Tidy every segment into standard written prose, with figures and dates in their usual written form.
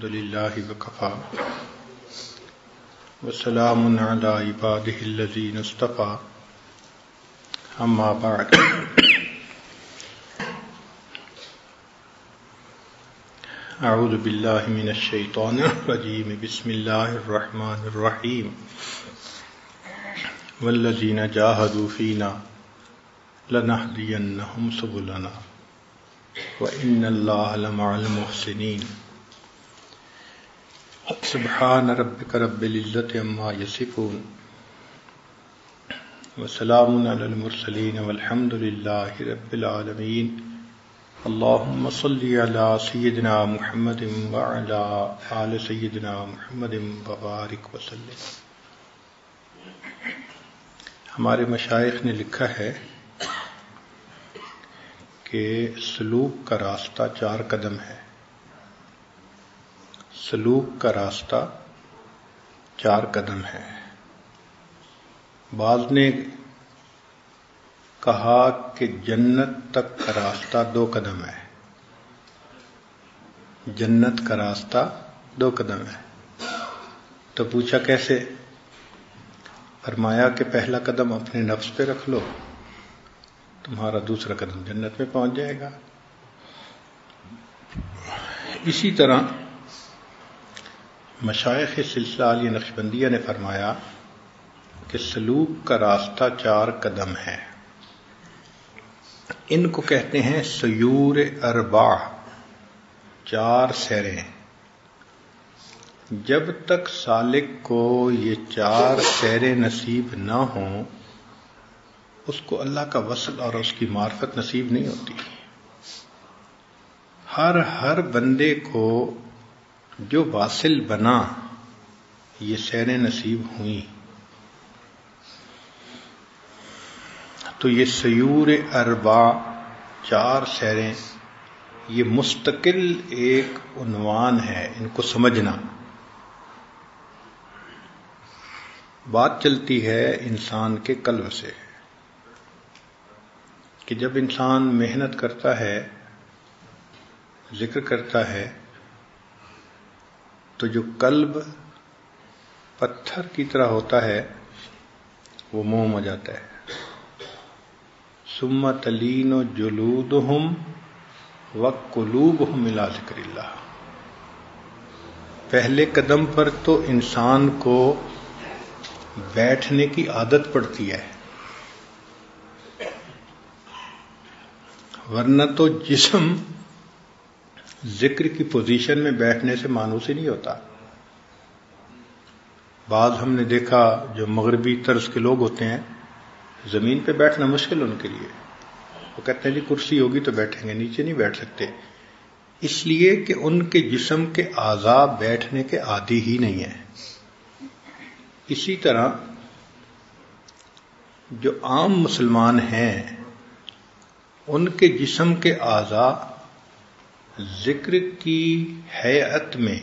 الحمدللہ وکفا وسلام علی عبادہ الذین اصطفی اما بعد اعوذ باللہ من الشیطان الرجیم بسم اللہ الرحمن الرحیم والذین جاہدوا فینا لنہدینہم سبلنا وَإِنَّ اللَّهَ لَمَعَ الْمُحْسِنِينَ سبحان ربک رب العزة عما یصفون وسلام علی المرسلین والحمد للہ رب العالمین اللہم صلی علی سیدنا محمد وعلی آل سیدنا محمد وبارک وسلم۔ ہمارے مشائخ نے لکھا ہے کہ سلوک کا راستہ 4 قدم ہے۔ سلوک کا راستہ 4 قدم ہے۔ بعض نے کہا کہ جنت تک کا راستہ 2 قدم ہے۔ جنت کا راستہ 2 قدم ہے۔ تو پوچھا کیسے؟ فرمایا کہ پہلا قدم اپنے نفس پہ رکھ لو، تمہارا دوسرا قدم جنت میں پہنچ جائے گا۔ اسی طرح مشائخ سلسلہ عالیہ نقشبندیہ نے فرمایا کہ سلوک کا راستہ 4 قدم ہے۔ ان کو کہتے ہیں سیور اربع، 4 سیریں۔ جب تک سالک کو یہ 4 سیریں نصیب نہ ہوں اس کو اللہ کا وصل اور اس کی معرفت نصیب نہیں ہوتی۔ ہر بندے کو جو واصل بنا یہ سیریں نصیب ہوئیں، تو یہ سیور اربع 4 سیریں یہ مستقل ایک عنوان ہے، ان کو سمجھنا۔ بات چلتی ہے انسان کے قلب سے کہ جب انسان محنت کرتا ہے، ذکر کرتا ہے، تو جو قلب پتھر کی طرح ہوتا ہے وہ موم ہو جاتا ہے۔ ثم تلین جلودہم وقلوبہم الی ذکر اللہ۔ پہلے قدم پر تو انسان کو بیٹھنے کی عادت پڑتی ہے، ورنہ تو جسم ذکر کی پوزیشن میں بیٹھنے سے مانوس ہی نہیں ہوتا۔ بعض ہم نے دیکھا جو مغربی طرز کے لوگ ہوتے ہیں، زمین پہ بیٹھنا مشکل ان کے لیے، وہ کہتے ہیں جی کرسی ہوگی تو بیٹھیں گے، نیچے نہیں بیٹھ سکتے، اس لیے کہ ان کے جسم کے اعضاء بیٹھنے کے عادی ہی نہیں ہیں۔ اسی طرح جو عام مسلمان ہیں ان کے جسم کے اعضاء ذکر کی ہیئت میں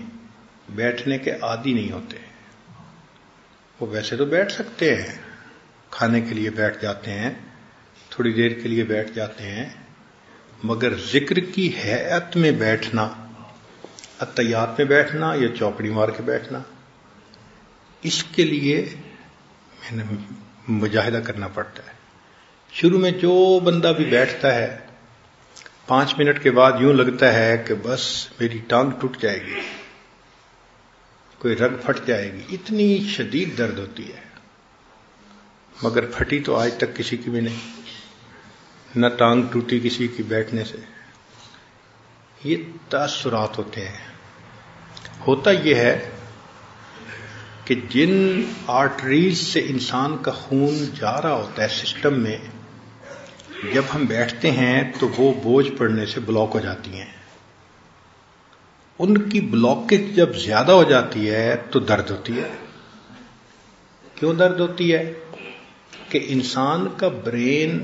بیٹھنے کے عادی نہیں ہوتے۔ وہ ویسے تو بیٹھ سکتے ہیں، کھانے کے لیے بیٹھ جاتے ہیں، تھوڑی دیر کے لیے بیٹھ جاتے ہیں، مگر ذکر کی ہیئت میں بیٹھنا، اتحیات میں بیٹھنا یا چوکڑی مار کے بیٹھنا، اس کے لیے مجاہدہ کرنا پڑتا ہے۔ شروع میں جو بندہ بھی بیٹھتا ہے 5 منٹ کے بعد یوں لگتا ہے کہ بس میری ٹانگ ٹوٹ جائے گی، کوئی رگ پھٹ جائے گی، اتنی شدید درد ہوتی ہے، مگر پھٹی تو آج تک کسی کی بھی نہیں، نہ ٹانگ ٹوٹی کسی کی بیٹھنے سے۔ یہ تاثرات ہوتے ہیں۔ ہوتا یہ ہے کہ جن آرٹریز سے انسان کا خون جا رہا ہوتا ہے سسٹم میں، جب ہم بیٹھتے ہیں تو وہ بوجھ پڑنے سے بلاک ہو جاتی ہیں۔ ان کی بلاکیج جب زیادہ ہو جاتی ہے تو درد ہوتی ہے۔ کیوں درد ہوتی ہے؟ کہ انسان کا برین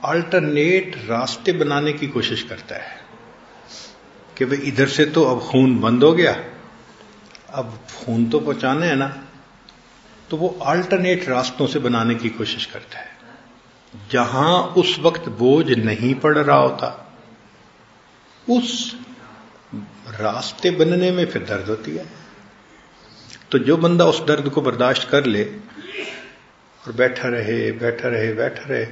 آلٹرنیٹ راستے بنانے کی کوشش کرتا ہے کہ بھئی ادھر سے تو اب خون بند ہو گیا، اب خون تو پہنچانا ہے نا، تو وہ آلٹرنیٹ راستوں سے بنانے کی کوشش کرتا ہے۔ جہاں اس وقت بوجھ نہیں پڑ رہا ہوتا اس راستے بننے میں پھر درد ہوتی ہے. تو جو بندہ اس درد کو برداشت کر لے اور بیٹھا رہے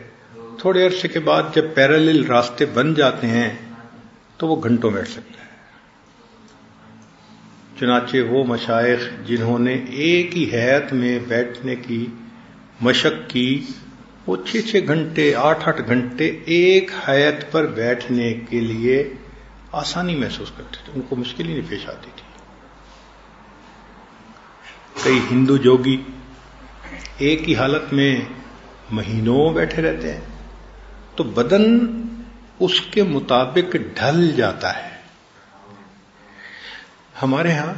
تھوڑے عرصے کے بعد جب پیرالل راستے بن جاتے ہیں تو وہ گھنٹوں بیٹھ سکتا ہے. چنانچہ وہ مشائخ جنہوں نے ایک ہی ہیئت میں بیٹھنے کی مشق کی وہ 6 گھنٹے 8 گھنٹے ایک ہیئت پر بیٹھنے کے لیے آسانی محسوس کرتے تھے. ان کو مشکل ہی نہیں پیش آتی تھی. کئی ہندو جوگی ایک ہی حالت میں مہینوں بیٹھے رہتے ہیں تو بدن اس کے مطابق ڈھل جاتا ہے. ہمارے ہاں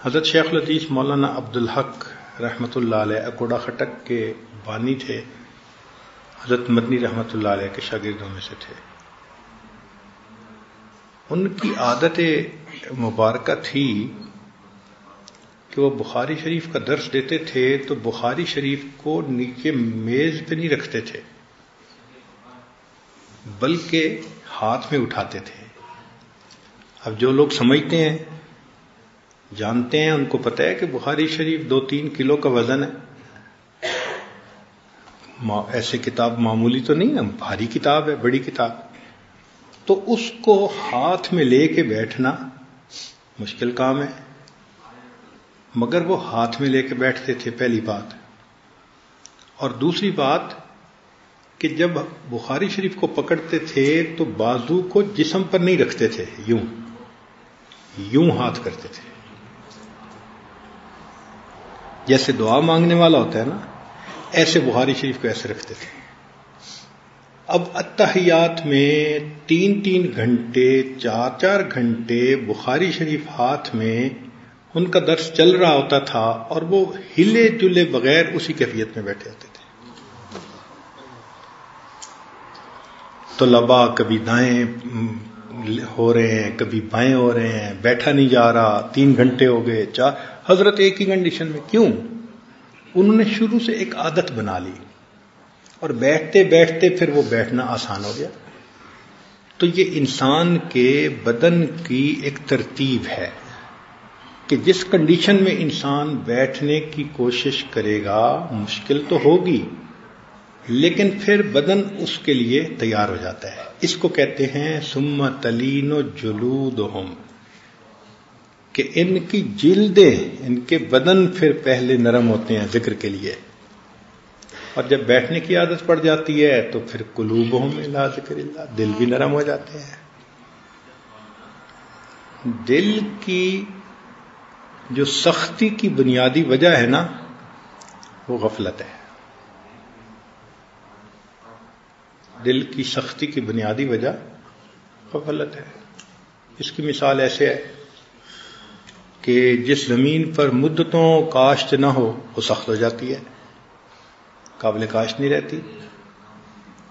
حضرت شیخ الحدیث مولانا عبدالحق رحمۃ اللہ علیہ اکوڑا خٹک کے بانی تھے. حضرت مدنی رحمۃ اللہ علیہ کے شاگردوں میں سے تھے. ان کی عادت مبارکہ تھی کہ وہ بخاری شریف کا درس دیتے تھے تو بخاری شریف کو نیچے میز پہ نہیں رکھتے تھے بلکہ ہاتھ میں اٹھاتے تھے. اب جو لوگ سمجھتے ہیں جانتے ہیں ان کو پتہ ہے کہ بخاری شریف 2-3 کلو کا وزن ہے. ایسے کتاب معمولی تو نہیں ہے, بھاری کتاب ہے, بڑی کتاب. تو اس کو ہاتھ میں لے کے بیٹھنا مشکل کام ہے, مگر وہ ہاتھ میں لے کے بیٹھتے تھے پہلی بات. اور دوسری بات کہ جب بخاری شریف کو پکڑتے تھے تو بازو کو جسم پر نہیں رکھتے تھے, یوں ہاتھ کرتے تھے جیسے دعا مانگنے والا ہوتا ہے نا, ایسے بخاری شریف کو ایسے رکھتے تھے. اب اتحیات میں 3 گھنٹے 4 گھنٹے بخاری شریف ہاتھ میں ان کا درس چل رہا ہوتا تھا اور وہ ہلے جلے بغیر اسی کیفیت میں بیٹھے ہوتے تھے. طلباء کبھی دائیں ہو رہے ہیں کبھی بائیں ہو رہے ہیں, بیٹھا نہیں جا رہا, 3 گھنٹے ہو گئے 4. حضرت ایک ہی کنڈیشن میں. کیوں؟ انہوں نے شروع سے ایک عادت بنا لی اور بیٹھتے بیٹھتے پھر وہ بیٹھنا آسان ہو گیا. تو یہ انسان کے بدن کی ایک ترتیب ہے کہ جس کنڈیشن میں انسان بیٹھنے کی کوشش کرے گا مشکل تو ہوگی لیکن پھر بدن اس کے لیے تیار ہو جاتا ہے. اس کو کہتے ہیں ثم تلین جلودہم, کہ ان کی جلدیں ان کے بدن پھر پہلے نرم ہوتے ہیں ذکر کے لیے, اور جب بیٹھنے کی عادت پڑ جاتی ہے تو پھر قلوبہم الی ذکر اللہ, دل بھی نرم ہو جاتے ہیں. دل کی جو سختی کی بنیادی وجہ ہے نا وہ غفلت ہے. دل کی سختی کی بنیادی وجہ غفلت ہے. اس کی مثال ایسے ہے کہ جس زمین پر مدتوں کاشت نہ ہو وہ سخت ہو جاتی ہے, قابل کاشت نہیں رہتی.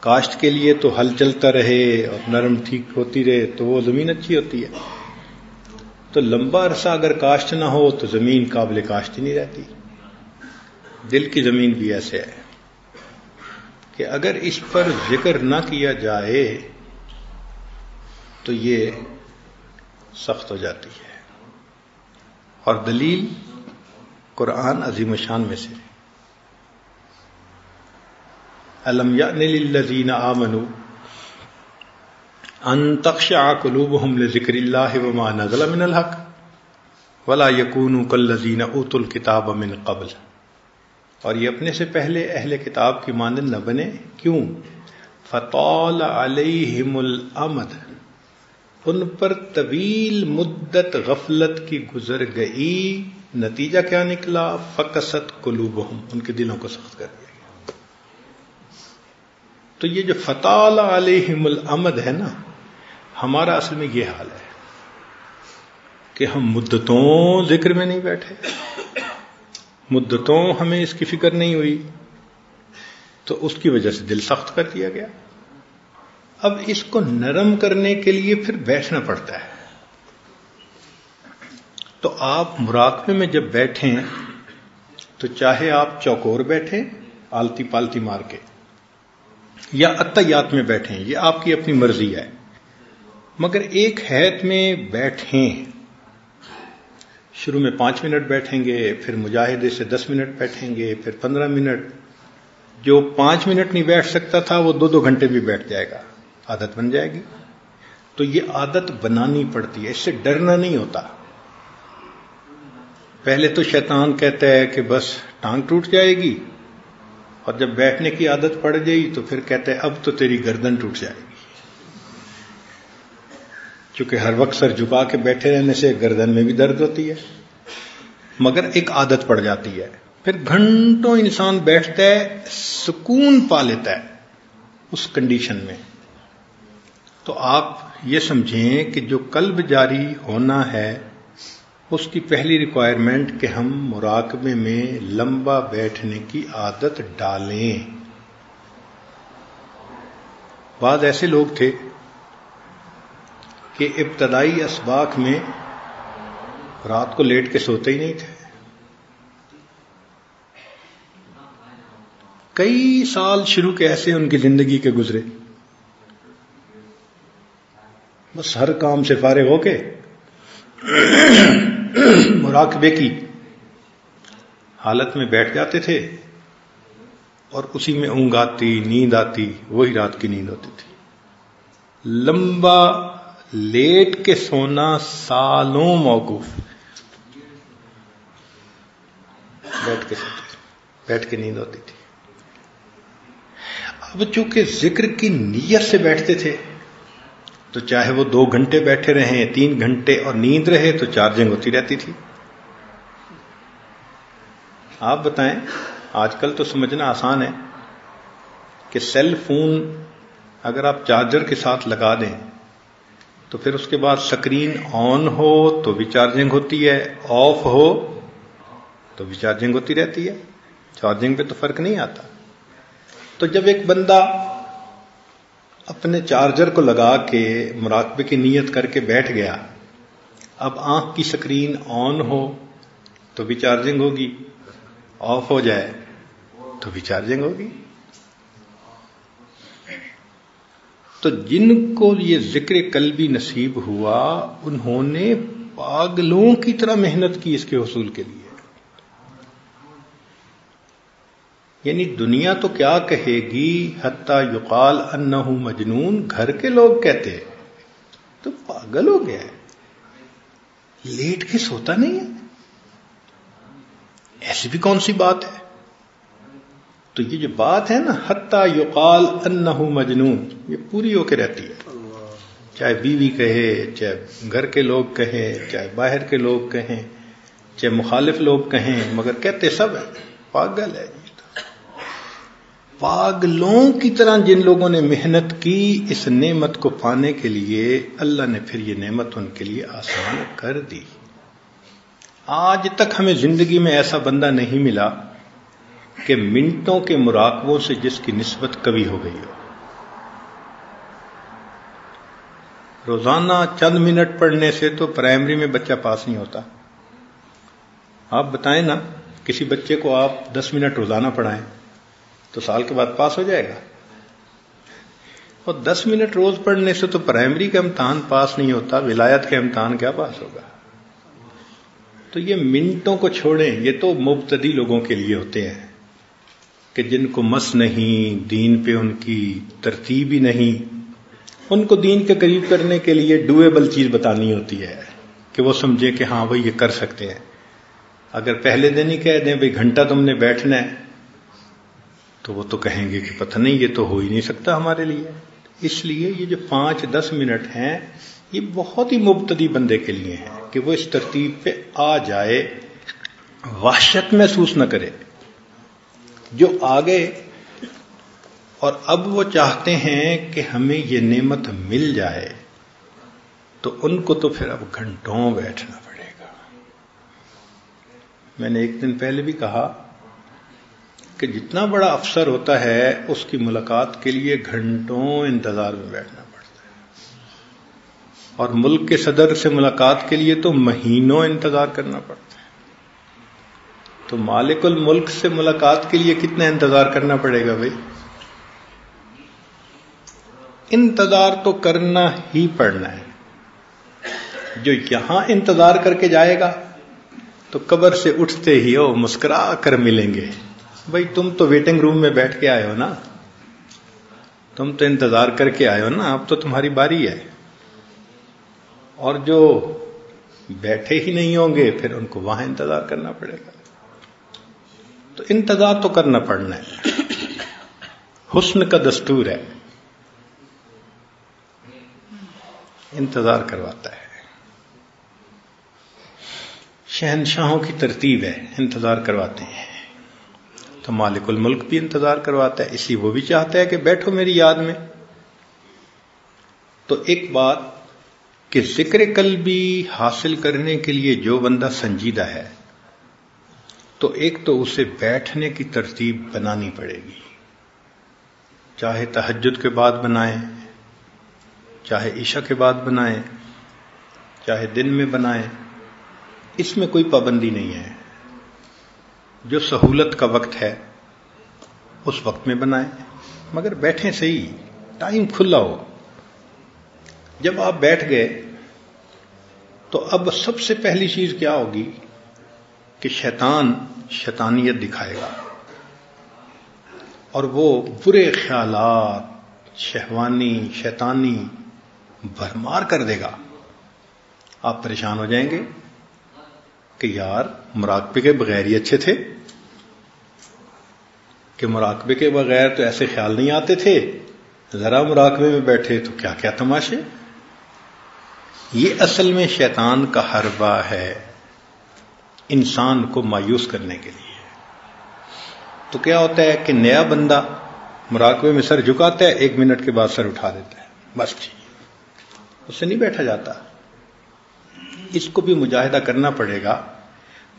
کاشت کے لیے تو ہل چلتا رہے اور نرم ٹھیک ہوتی رہے تو وہ زمین اچھی ہوتی ہے. تو لمبا عرصہ اگر کاشت نہ ہو تو زمین قابل کاشت ہی نہیں رہتی. دل کی زمین بھی ایسے ہے کہ اگر اس پر ذکر نہ کیا جائے تو یہ سخت ہو جاتی ہے. اور دلیل قرآن عظیم الشان میں سے الم یأن للذین آمنوا ان تخشع قلوبہم لذکر اللہ وما نزل من الحق ولا یکونوا کالذین اوتوا الکتاب من قبل. اور یہ اپنے سے پہلے اہل کتاب کی مانند نہ بنے. کیوں؟ فطال علیہم الامد, ان پر طویل مدت غفلت کی گزر گئی. نتیجہ کیا نکلا؟ فقست قلوبہم, ان کے دلوں کو سخت کر دیا گیا. تو یہ جو فطال علیہم الامد ہے نا, ہمارا اصل میں یہ حال ہے کہ ہم مدتوں ذکر میں نہیں بیٹھے, مدتوں ہمیں اس کی فکر نہیں ہوئی تو اس کی وجہ سے دل سخت کر دیا گیا. اب اس کو نرم کرنے کے لیے پھر بیٹھنا پڑتا ہے. تو آپ مراقبے میں جب بیٹھیں تو چاہے آپ چوکور بیٹھیں آلتی پالتی مار کے یا اتحیات میں بیٹھیں, یہ آپ کی اپنی مرضی ہے, مگر ایک حیت میں بیٹھیں، شروع میں 5 منٹ بیٹھیں گے، پھر مجاہدے سے 10 منٹ بیٹھیں گے، پھر 15 منٹ. جو 5 منٹ نہیں بیٹھ سکتا تھا وہ 2 گھنٹے بھی بیٹھ جائے گا، عادت بن جائے گی. تو یہ عادت بنانی پڑتی ہے، اس سے ڈرنا نہیں ہوتا. پہلے تو شیطان کہتا ہے کہ بس ٹانگ ٹوٹ جائے گی، اور جب بیٹھنے کی عادت پڑ گئی تو پھر کہتا ہے اب تو تیری گردن ٹوٹ جائے گی. چونکہ ہر وقت سر جھکا کے بیٹھے رہنے سے گردن میں بھی درد ہوتی ہے، مگر ایک عادت پڑ جاتی ہے. پھر گھنٹوں انسان بیٹھتا ہے، سکون پا لیتا ہے اس کنڈیشن میں. تو آپ یہ سمجھیں کہ جو قلب جاری ہونا ہے اس کی پہلی ریکوائرمنٹ کہ ہم مراقبے میں لمبا بیٹھنے کی عادت ڈالیں. بعض ایسے لوگ تھے کہ ابتدائی اسباق میں رات کو لیٹ کے سوتے ہی نہیں تھے. کئی سال شروع کے ایسے ان کی زندگی کے گزرے، بس ہر کام سے فارغ ہو کے مراقبے کی حالت میں بیٹھ جاتے تھے، اور اسی میں اونگ آتی، نیند آتی، وہی رات کی نیند ہوتی تھی. لمبا لیٹ کے سونا سالوں موقوف، بیٹھ کے سوتے تھے، بیٹھ کے نیند ہوتی تھی. اب چونکہ ذکر کی نیت سے بیٹھتے تھے تو چاہے وہ 2 گھنٹے بیٹھے رہیں، 3 گھنٹے، اور نیند رہے تو چارجنگ ہوتی رہتی تھی. آپ بتائیں، آج کل تو سمجھنا آسان ہے کہ سیل فون اگر آپ چارجر کے ساتھ لگا دیں تو پھر اس کے بعد سکرین آن ہو تو بھی چارجنگ ہوتی ہے، آف ہو تو بھی چارجنگ ہوتی رہتی ہے. چارجنگ پہ تو فرق نہیں آتا. تو جب ایک بندہ اپنے چارجر کو لگا کے مراقبے کی نیت کر کے بیٹھ گیا، اب آنکھ کی سکرین آن ہو تو بھی چارجنگ ہوگی، آف ہو جائے تو بھی چارجنگ ہوگی. تو جن کو یہ ذکر قلبی نصیب ہوا انہوں نے پاگلوں کی طرح محنت کی اس کے حصول کے لیے. یعنی دنیا تو کیا کہے گی، حتی یقال انہ مجنون، گھر کے لوگ کہتے ہیں تو پاگل ہو گیا ہے، لیٹ کے سوتا نہیں ہے، ایسی بھی کون سی بات ہے. تو یہ جو بات ہے نا حتی یقال انہ مجنون، یہ پوری ہو کے رہتی ہے. چاہے بیوی کہے، چاہے گھر کے لوگ کہیں، چاہے باہر کے لوگ کہیں، چاہے مخالف لوگ کہیں، مگر کہتے سب ہے پاگل ہے. پاگلوں کی طرح جن لوگوں نے محنت کی اس نعمت کو پانے کے لیے، اللہ نے پھر یہ نعمت ان کے لیے آسان کر دی. آج تک ہمیں زندگی میں ایسا بندہ نہیں ملا کہ منٹوں کے مراقبوں سے جس کی نسبت کبھی ہو گئی ہو. روزانہ چند منٹ پڑھنے سے تو پرائمری میں بچہ پاس نہیں ہوتا. آپ بتائیں نا، کسی بچے کو آپ 10 منٹ روزانہ پڑھائیں تو سال کے بعد پاس ہو جائے گا. اور 10 منٹ روز پڑھنے سے تو پرائمری کا امتحان پاس نہیں ہوتا، ولایت کا امتحان کیا پاس ہوگا. تو یہ منٹوں کو چھوڑیں، یہ تو مبتدی لوگوں کے لیے ہوتے ہیں کہ جن کو مس نہیں، دین پہ ان کی ترتیب ہی نہیں. ان کو دین کے قریب کرنے کے لیے ڈویبل چیز بتانی ہوتی ہے کہ وہ سمجھیں کہ ہاں بھائی یہ کر سکتے ہیں. اگر پہلے دن ہی کہہ دیں بھائی گھنٹہ تم نے بیٹھنا ہے تو وہ تو کہیں گے کہ پتہ نہیں، یہ تو ہو ہی نہیں سکتا ہمارے لیے. اس لیے یہ جو 5-10 منٹ ہیں یہ بہت ہی مبتدی بندے کے لیے ہیں کہ وہ اس ترتیب پہ آ جائے، وحشت محسوس نہ کرے. جو آگے اور اب وہ چاہتے ہیں کہ ہمیں یہ نعمت مل جائے تو ان کو تو پھر اب گھنٹوں بیٹھنا پڑے گا. میں نے ایک دن پہلے بھی کہا کہ جتنا بڑا افسر ہوتا ہے اس کی ملاقات کے لیے گھنٹوں انتظار میں بیٹھنا پڑتا ہے، اور ملک کے صدر سے ملاقات کے لیے تو مہینوں انتظار کرنا پڑتا ہے. تو مالک الملک سے ملاقات کے لیے کتنا انتظار کرنا پڑے گا بھائی؟ انتظار تو کرنا ہی پڑنا ہے. جو یہاں انتظار کر کے جائے گا تو قبر سے اٹھتے ہی وہ مسکرا کر ملیں گے. بھائی تم تو ویٹنگ روم میں بیٹھ کے آئے ہو نا, تم تو انتظار کر کے آئے ہو نا, اب تو تمہاری باری ہے. اور جو بیٹھے ہی نہیں ہوں گے پھر ان کو وہاں انتظار کرنا پڑے گا. تو انتظار تو کرنا پڑنا ہے, حسن کا دستور ہے, انتظار کرواتا ہے. شہنشاہوں کی ترتیب ہے, انتظار کرواتے ہیں. تو مالک الملک بھی انتظار کرواتا ہے, اسی وہ بھی چاہتا ہے کہ بیٹھو میری یاد میں. تو ایک بات کہ ذکر قلبی حاصل کرنے کے لیے جو بندہ سنجیدہ ہے تو ایک تو اسے بیٹھنے کی ترتیب بنانی پڑے گی, چاہے تہجد کے بعد بنائیں, چاہے عشاء کے بعد بنائیں, چاہے دن میں بنائیں, اس میں کوئی پابندی نہیں ہے. جو سہولت کا وقت ہے اس وقت میں بنائیں, مگر بیٹھیں صحیح, ٹائم کھلا ہو. جب آپ بیٹھ گئے تو اب سب سے پہلی چیز کیا ہوگی کہ شیطان شیطانیت دکھائے گا اور وہ برے خیالات شہوانی شیطانی بھرمار کر دے گا. آپ پریشان ہو جائیں گے کہ یار مراقبے کے بغیر ہی اچھے تھے, کہ مراقبے کے بغیر تو ایسے خیال نہیں آتے تھے, ذرا مراقبے میں بیٹھے تو کیا کیا تماشے. یہ اصل میں شیطان کا حربہ ہے انسان کو مایوس کرنے کے لیے. تو کیا ہوتا ہے کہ نیا بندہ مراقبے میں سر جھکاتا ہے, 1 منٹ کے بعد سر اٹھا دیتا ہے, بس ٹھیک, اس سے نہیں بیٹھا جاتا. اس کو بھی مجاہدہ کرنا پڑے گا,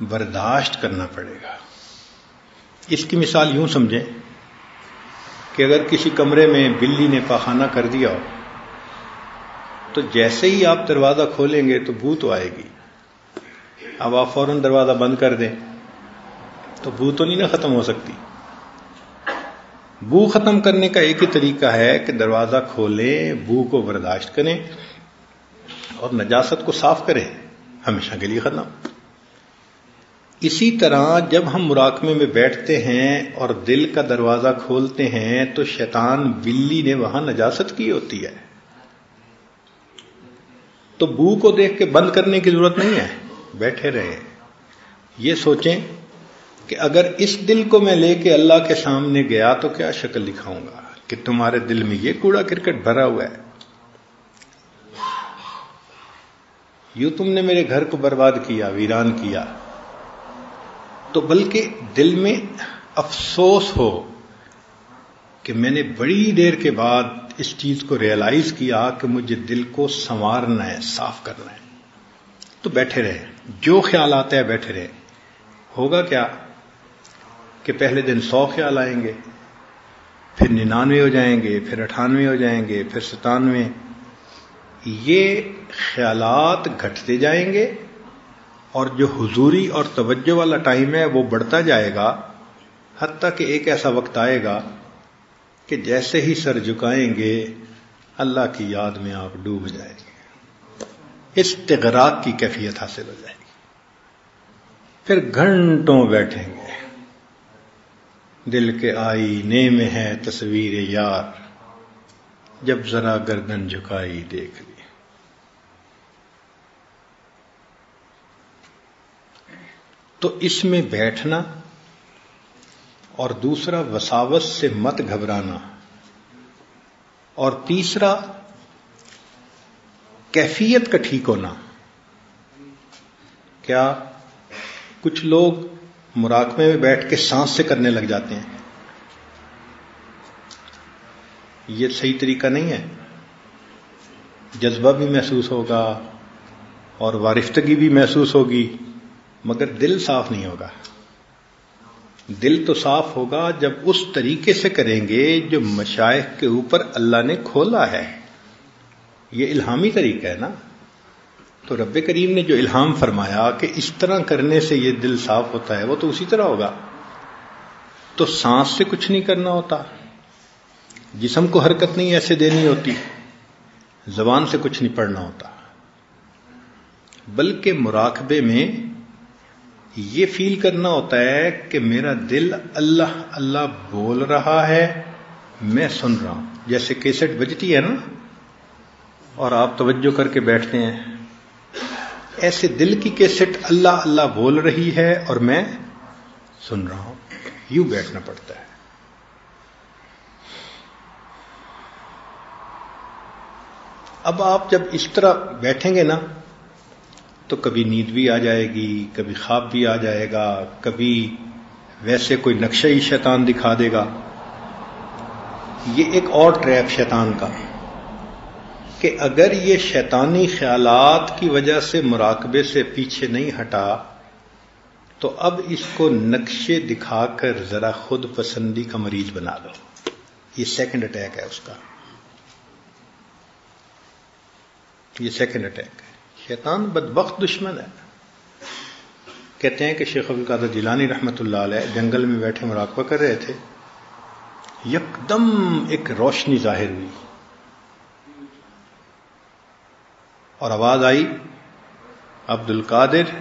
برداشت کرنا پڑے گا. اس کی مثال یوں سمجھیں کہ اگر کسی کمرے میں بلی نے پاخانہ کر دیا ہو تو جیسے ہی آپ دروازہ کھولیں گے تو بو تو آئے گی. اب آپ فوراً دروازہ بند کر دیں تو بو تو نہیں نہ ختم ہو سکتی. بو ختم کرنے کا ایک ہی طریقہ ہے کہ دروازہ کھولیں, بو کو برداشت کریں اور نجاست کو صاف کریں, ہمیشہ کے لیے ختم. اسی طرح جب ہم مراقبے میں بیٹھتے ہیں اور دل کا دروازہ کھولتے ہیں تو شیطان بلی نے وہاں نجاست کی ہوتی ہے, تو بو کو دیکھ کے بند کرنے کی ضرورت نہیں ہے, بیٹھے رہیں. یہ سوچیں کہ اگر اس دل کو میں لے کے اللہ کے سامنے گیا تو کیا شکل دکھاؤں گا کہ تمہارے دل میں یہ کوڑا کرکٹ بھرا ہوا ہے, یوں تم نے میرے گھر کو برباد کیا, ویران کیا. تو بلکہ دل میں افسوس ہو کہ میں نے بڑی دیر کے بعد اس چیز کو ریئلائز کیا کہ مجھے دل کو سنوارنا ہے, صاف کرنا ہے. تو بیٹھے رہے, جو خیال آتا ہے بیٹھے رہے. ہوگا کیا کہ پہلے دن 100 خیال آئیں گے, پھر 99 ہو جائیں گے, پھر 98 ہو جائیں گے, پھر 97. یہ خیالات گھٹتے جائیں گے اور جو حضوری اور توجہ والا ٹائم ہے وہ بڑھتا جائے گا, حتیٰ کہ ایک ایسا وقت آئے گا کہ جیسے ہی سر جھکائیں گے اللہ کی یاد میں آپ ڈوب جائیں گے, استغراق کی کیفیت حاصل ہو جائے گی. پھر گھنٹوں بیٹھیں گے, دل کے آئینے میں ہے تصویر یار, جب ذرا گردن جھکائی دیکھ لی. تو اس میں بیٹھنا, اور دوسرا وساوس سے مت گھبرانا, اور تیسرا کیفیت کا ٹھیک ہونا. کیا کچھ لوگ مراقبے میں بیٹھ کے سانس سے کرنے لگ جاتے ہیں, یہ صحیح طریقہ نہیں ہے. جذبہ بھی محسوس ہوگا اور وارفتگی بھی محسوس ہوگی, مگر دل صاف نہیں ہوگا. دل تو صاف ہوگا جب اس طریقے سے کریں گے جو مشائخ کے اوپر اللہ نے کھولا ہے. یہ الہامی طریقہ ہے نا. تو رب کریم نے جو الہام فرمایا کہ اس طرح کرنے سے یہ دل صاف ہوتا ہے, وہ تو اسی طرح ہوگا. تو سانس سے کچھ نہیں کرنا ہوتا, جسم کو حرکت نہیں ایسے دینی ہوتی, زبان سے کچھ نہیں پڑھنا ہوتا, بلکہ مراقبے میں یہ فیل کرنا ہوتا ہے کہ میرا دل اللہ اللہ بول رہا ہے، میں سن رہا ہوں. جیسے کیسٹ بجتی ہے نا اور آپ توجہ کر کے بیٹھتے ہیں، ایسے دل کی کیسٹ اللہ اللہ بول رہی ہے اور میں سن رہا ہوں. یوں بیٹھنا پڑتا ہے. اب آپ جب اس طرح بیٹھیں گے نا تو کبھی نیند بھی آ جائے گی، کبھی خواب بھی آ جائے گا، کبھی ویسے کوئی نقشہ ہی شیطان دکھا دے گا. یہ ایک اور ٹریپ شیطان کا کہ اگر یہ شیطانی خیالات کی وجہ سے مراقبے سے پیچھے نہیں ہٹا تو اب اس کو نقشے دکھا کر ذرا خود پسندی کا مریض بنا دو. یہ سیکنڈ اٹیک ہے اس کا، یہ سیکنڈ اٹیک ہے. شیطان بدبخت دشمن ہے. کہتے ہیں کہ شیخ عبد القادر جیلانی رحمۃ اللہ علیہ جنگل میں بیٹھے مراقبہ کر رہے تھے، یکدم ایک روشنی ظاہر ہوئی اور آواز آئی، عبد القادر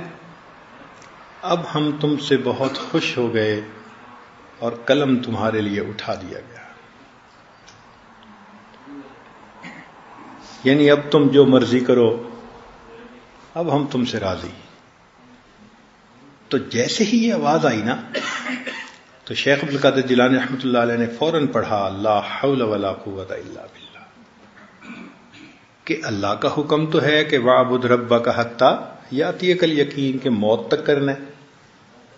اب ہم تم سے بہت خوش ہو گئے اور قلم تمہارے لیے اٹھا دیا گیا. یعنی اب تم جو مرضی کرو، اب ہم تم سے راضی. تو جیسے ہی یہ آواز آئی نا تو شیخ عبد القادر جیلانی رحمۃ اللہ علیہ نے فوراً پڑھا لا حول ولا قوت الا باللہ، کہ اللہ کا حکم تو ہے کہ وَاعْبُدْ رَبَّكَ حَتَّى یَأْتِيَكَ الْيَقِینُ کہ موت تک کرنا ہے.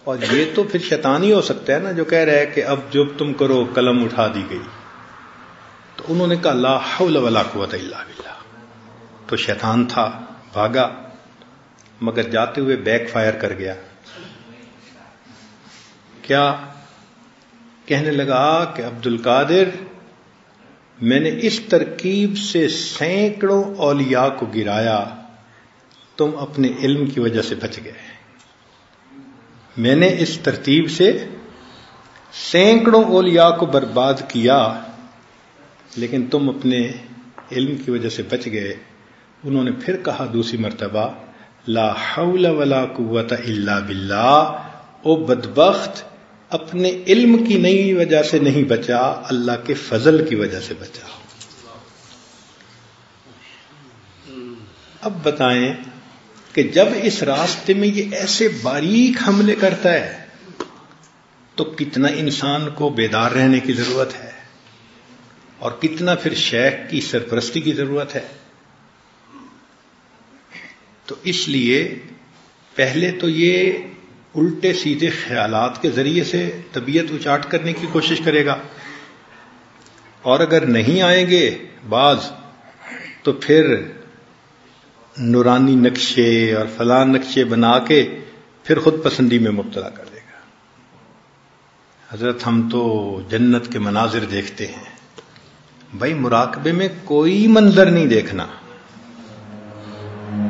اور یہ تو پھر شیطان ہی ہو سکتا ہے نا جو کہہ رہا ہے کہ اب جب تم کرو قلم اٹھا دی گئی. تو انہوں نے کہا لا حول ولا قوت الا باللہ. تو شیطان تھا، بھاگا، مگر جاتے ہوئے بیک فائر کر گیا. کیا کہنے لگا کہ عبد القادر میں نے اس ترکیب سے سینکڑوں اولیاء کو گرایا، تم اپنے علم کی وجہ سے بچ گئے. میں نے اس ترتیب سے سینکڑوں اولیاء کو برباد کیا لیکن تم اپنے علم کی وجہ سے بچ گئے. انہوں نے پھر کہا دوسری مرتبہ لا حول ولا قوت الا باللہ. او بدبخت، اپنے علم کی نئی وجہ سے نہیں بچا، اللہ کے فضل کی وجہ سے بچا. اب بتائیں کہ جب اس راستے میں یہ ایسے باریک حملے کرتا ہے تو کتنا انسان کو بیدار رہنے کی ضرورت ہے اور کتنا پھر شیخ کی سرپرستی کی ضرورت ہے. تو اس لیے پہلے تو یہ الٹے سیدھے خیالات کے ذریعے سے طبیعت اچاٹ کرنے کی کوشش کرے گا، اور اگر نہیں آئیں گے بعض تو پھر نورانی نقشے اور فلاں نقشے بنا کے پھر خود پسندی میں مبتلا کر دے گا. حضرت ہم تو جنت کے مناظر دیکھتے ہیں. بھائی مراقبے میں کوئی منظر نہیں دیکھنا،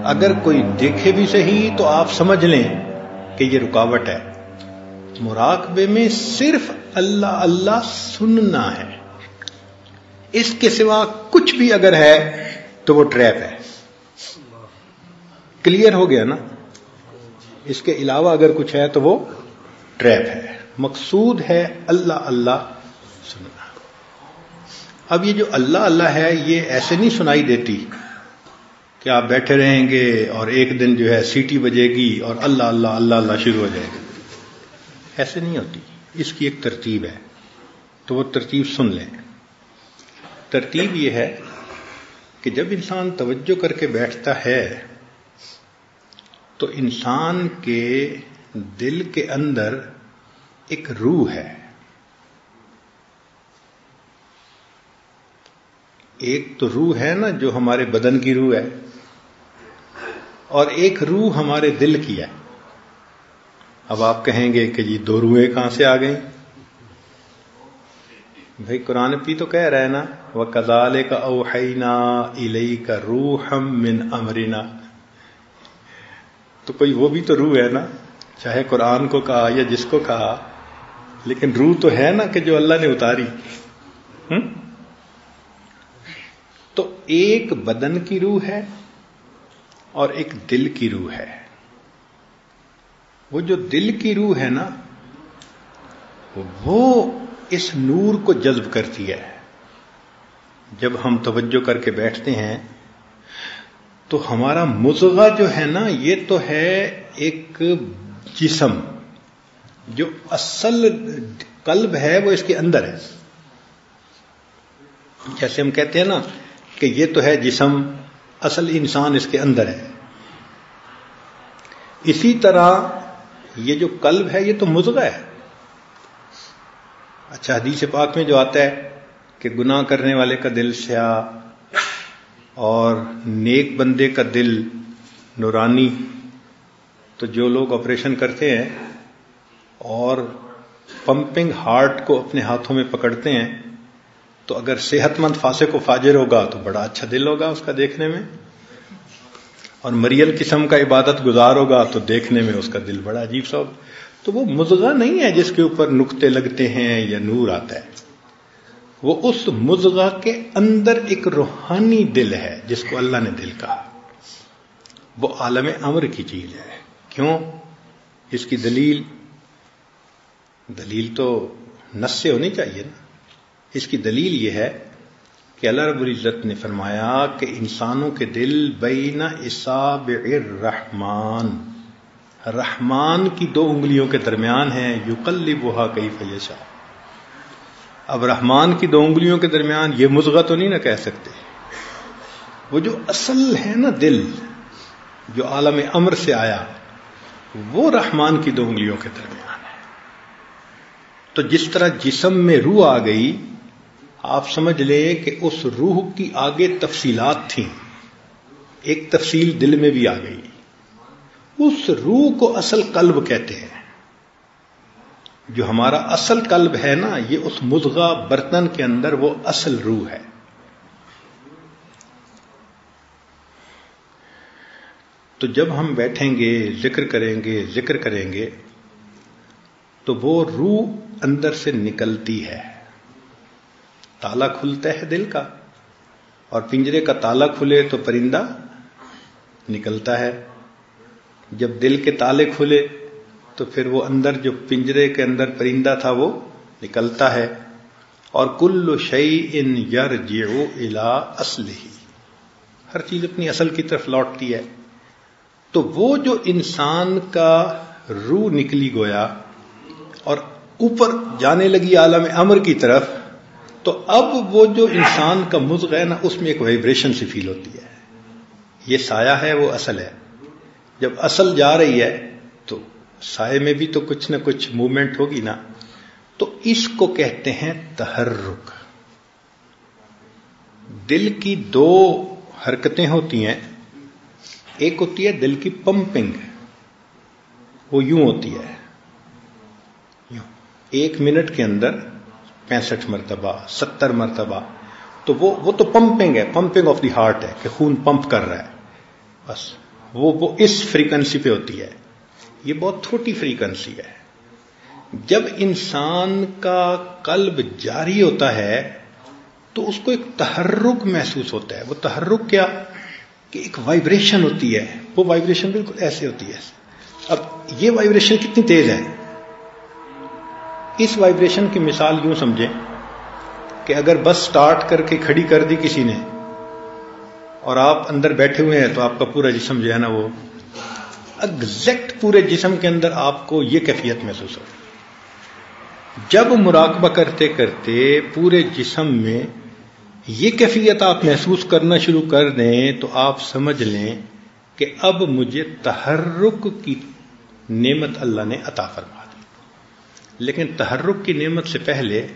اگر کوئی دیکھے بھی صحیح تو آپ سمجھ لیں کہ یہ رکاوٹ ہے. مراقبے میں صرف اللہ اللہ سننا ہے، اس کے سوا کچھ بھی اگر ہے تو وہ ٹریپ ہے. کلیئر ہو گیا نا؟ اس کے علاوہ اگر کچھ ہے تو وہ ٹریپ ہے. مقصود ہے اللہ اللہ سننا. اب یہ جو اللہ اللہ ہے یہ ایسے نہیں سنائی دیتی کہ آپ بیٹھے رہیں گے اور ایک دن جو ہے سیٹی بجے گی اور اللہ اللہ اللہ اللہ شروع ہو جائے گا. ایسے نہیں ہوتی، اس کی ایک ترتیب ہے. تو وہ ترتیب سن لیں. ترتیب یہ ہے کہ جب انسان توجہ کر کے بیٹھتا ہے تو انسان کے دل کے اندر ایک روح ہے. ایک تو روح ہے نا جو ہمارے بدن کی روح ہے، اور ایک روح ہمارے دل کی ہے. اب آپ کہیں گے کہ جی دو روحیں کہاں سے آ گئیں؟ بھائی قرآن بھی تو کہہ رہا ہے نا وَكَذَلِكَ أَوْحَيْنَا إِلَيْكَ رُوحًا مِّنْ أَمْرِنَا. تو کوئی وہ بھی تو روح ہے نا، چاہے قرآن کو کہا یا جس کو کہا، لیکن روح تو ہے نا کہ جو اللہ نے اتاری. تو ایک بدن کی روح ہے، اور ایک دل کی روح ہے. وہ جو دل کی روح ہے نا، وہ اس نور کو جذب کرتی ہے. جب ہم توجہ کر کے بیٹھتے ہیں تو ہمارا مضغہ جو ہے نا، یہ تو ہے ایک جسم، جو اصل قلب ہے وہ اس کے اندر ہے. جیسے ہم کہتے ہیں نا کہ یہ تو ہے جسم، اصل انسان اس کے اندر ہے. اسی طرح یہ جو قلب ہے یہ تو مضغہ ہے. اچھا، حدیث پاک میں جو آتا ہے کہ گناہ کرنے والے کا دل سیاہ اور نیک بندے کا دل نورانی. تو جو لوگ آپریشن کرتے ہیں اور پمپنگ ہارٹ کو اپنے ہاتھوں میں پکڑتے ہیں، تو اگر صحت مند فاسق و فاجر ہوگا تو بڑا اچھا دل ہوگا اس کا دیکھنے میں، اور مریل قسم کا عبادت گزار ہوگا تو دیکھنے میں اس کا دل بڑا عجیب سا ہوگا. تو وہ مضغہ نہیں ہے جس کے اوپر نقطے لگتے ہیں یا نور آتا ہے. وہ اس مضغہ کے اندر ایک روحانی دل ہے جس کو اللہ نے دل کہا. وہ عالم امر کی چیز ہے. کیوں؟ اس کی دلیل تو نص سے ہونی چاہیے نا. اس کی دلیل یہ ہے کہ اللہ رب العزت نے فرمایا کہ انسانوں کے دل بین اصابع الرحمن، رحمان کی 2 انگلیوں کے درمیان ہیں. یقلبھا کیف یشاء. اب رحمان کی 2 انگلیوں کے درمیان یہ مضغہ تو نہیں نہ کہہ سکتے. وہ جو اصل ہے نا دل، جو عالم امر سے آیا، وہ رحمان کی 2 انگلیوں کے درمیان ہے. تو جس طرح جسم میں روح آ گئی، آپ سمجھ لیں کہ اس روح کی آگے تفصیلات تھیں. ایک تفصیل دل میں بھی آ گئی. اس روح کو اصل قلب کہتے ہیں. جو ہمارا اصل قلب ہے نا، یہ اس مضغہ برتن کے اندر وہ اصل روح ہے. تو جب ہم بیٹھیں گے، ذکر کریں گے تو وہ روح اندر سے نکلتی ہے. تالا کھلتا ہے دل کا، اور پنجرے کا تالا کھلے تو پرندہ نکلتا ہے. جب دل کے تالے کھلے تو پھر وہ اندر جو پنجرے کے اندر پرندہ تھا وہ نکلتا ہے. اور کل شیء یرجع الی اصلہ، ہر چیز اپنی اصل کی طرف لوٹتی ہے. تو وہ جو انسان کا روح نکلی گویا اور اوپر جانے لگی عالم امر کی طرف، تو اب وہ جو انسان کا مضغہ ہے نا، اس میں ایک وائبریشن سی فیل ہوتی ہے. یہ سایہ ہے، وہ اصل ہے. جب اصل جا رہی ہے تو سائے میں بھی تو کچھ نہ کچھ موومنٹ ہوگی نا. تو اس کو کہتے ہیں تحرک. دل کی 2 حرکتیں ہوتی ہیں. ایک ہوتی ہے دل کی پمپنگ، وہ یوں ہوتی ہے، 1 منٹ کے اندر 65 مرتبہ 70 مرتبہ. تو وہ تو پمپنگ ہے، پمپنگ آف دی ہارٹ ہے کہ خون پمپ کر رہا ہے. بس وہ اس فریکوینسی پہ ہوتی ہے. یہ بہت چھوٹی فریکوینسی ہے. جب انسان کا قلب جاری ہوتا ہے تو اس کو ایک تحرک محسوس ہوتا ہے. وہ تحرک کیا کہ ایک وائبریشن ہوتی ہے. وہ وائبریشن بالکل ایسے ہوتی ہے. اب یہ وائبریشن کتنی تیز ہے؟ اس وائبریشن کی مثال یوں سمجھیں کہ اگر بس سٹارٹ کر کے کھڑی کر دی کسی نے اور آپ اندر بیٹھے ہوئے ہیں تو آپ کا پورا جسم جو ہے نا، وہ ایگزیکٹ پورے جسم کے اندر آپ کو یہ کیفیت محسوس ہو. جب مراقبہ کرتے کرتے پورے جسم میں یہ کیفیت آپ محسوس کرنا شروع کر دیں تو آپ سمجھ لیں کہ اب مجھے تحرک کی نعمت اللہ نے عطا فرما دی. لیکن تحرک کی نعمت سے پہلے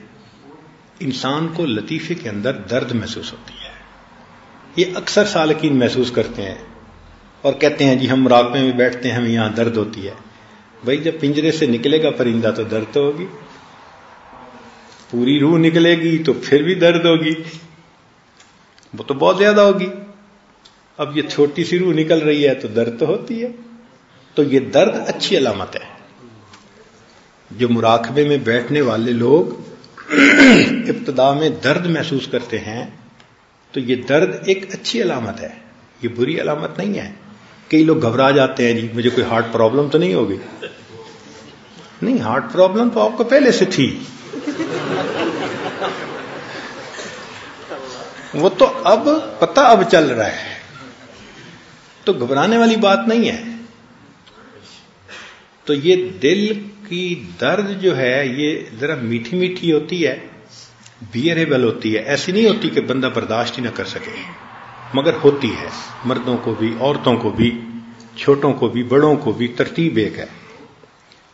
انسان کو لطیفے کے اندر درد محسوس ہوتی ہے. یہ اکثر سالکین محسوس کرتے ہیں اور کہتے ہیں جی ہم مراقبے میں بیٹھتے ہیں، ہمیں یہاں درد ہوتی ہے. بھائی جب پنجرے سے نکلے گا پرندہ تو درد تو ہوگی، پوری روح نکلے گی تو پھر بھی درد ہوگی، وہ تو بہت زیادہ ہوگی. اب یہ چھوٹی سی روح نکل رہی ہے تو درد تو ہوتی ہے. تو یہ درد اچھی علامت ہے. جو مراقبے میں بیٹھنے والے لوگ ابتدا میں درد محسوس کرتے ہیں تو یہ درد ایک اچھی علامت ہے، یہ بری علامت نہیں ہے. کئی لوگ گھبرا جاتے ہیں، جی مجھے کوئی ہارٹ پرابلم تو نہیں ہوگی؟ نہیں، ہارٹ پرابلم تو آپ کو پہلے سے تھی، وہ تو اب پتہ اب چل رہا ہے، تو گھبرانے والی بات نہیں ہے۔ تو یہ دل کی درد جو ہے یہ ذرا میٹھی میٹھی ہوتی ہے، بیئریبل ہوتی ہے، ایسی نہیں ہوتی کہ بندہ برداشت ہی نہ کر سکے، مگر ہوتی ہے، مردوں کو بھی، عورتوں کو بھی، چھوٹوں کو بھی، بڑوں کو بھی، ترتیب ایک ہے۔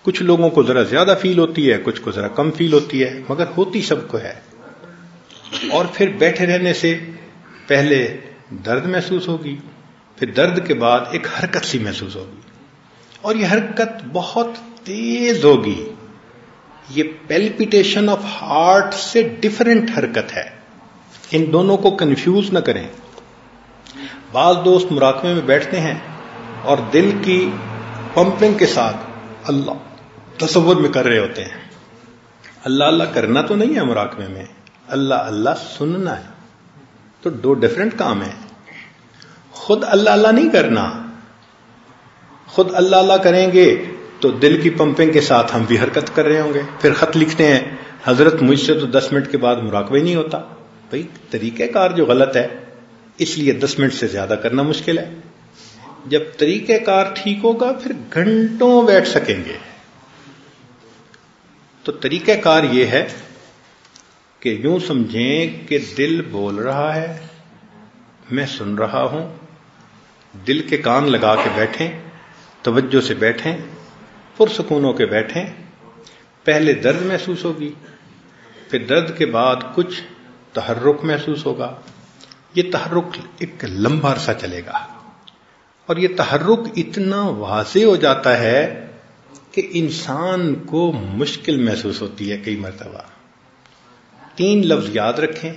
کچھ لوگوں کو ذرا زیادہ فیل ہوتی ہے، کچھ کو ذرا کم فیل ہوتی ہے، مگر ہوتی سب کو ہے۔ اور پھر بیٹھے رہنے سے پہلے درد محسوس ہوگی، پھر درد کے بعد ایک حرکت سی محسوس ہوگی، اور یہ حرکت بہت تیز ہوگی۔ یہ پیلپیٹیشن آف ہارٹ سے ڈیفرنٹ حرکت ہے، ان دونوں کو کنفیوز نہ کریں۔ بعض دوست مراقبے میں بیٹھتے ہیں اور دل کی پمپنگ کے ساتھ اللہ تصور میں کر رہے ہوتے ہیں۔ اللہ اللہ کرنا تو نہیں ہے مراقبے میں، اللہ اللہ سننا ہے، تو دو ڈیفرنٹ کام ہیں۔ خود اللہ اللہ نہیں کرنا، خود اللہ اللہ کریں گے تو دل کی پمپنگ کے ساتھ ہم بھی حرکت کر رہے ہوں گے، پھر خط لکھتے ہیں حضرت مجھ سے تو 10 منٹ کے بعد مراقبہ ہی نہیں ہوتا۔ بھئی طریقہ کار جو غلط ہے اس لیے 10 منٹ سے زیادہ کرنا مشکل ہے۔ جب طریقہ کار ٹھیک ہوگا پھر گھنٹوں بیٹھ سکیں گے۔ تو طریقہ کار یہ ہے کہ یوں سمجھیں کہ دل بول رہا ہے، میں سن رہا ہوں، دل کے کان لگا کے بیٹھیں، توجہ سے بیٹھیں، پرسکون ہو کے بیٹھیں۔ پہلے درد محسوس ہوگی، پھر درد کے بعد کچھ تحرک محسوس ہوگا۔ یہ تحرک ایک لمبا عرصہ چلے گا، اور یہ تحرک اتنا واضح ہو جاتا ہے کہ انسان کو مشکل محسوس ہوتی ہے کئی مرتبہ۔ 3 لفظ یاد رکھیں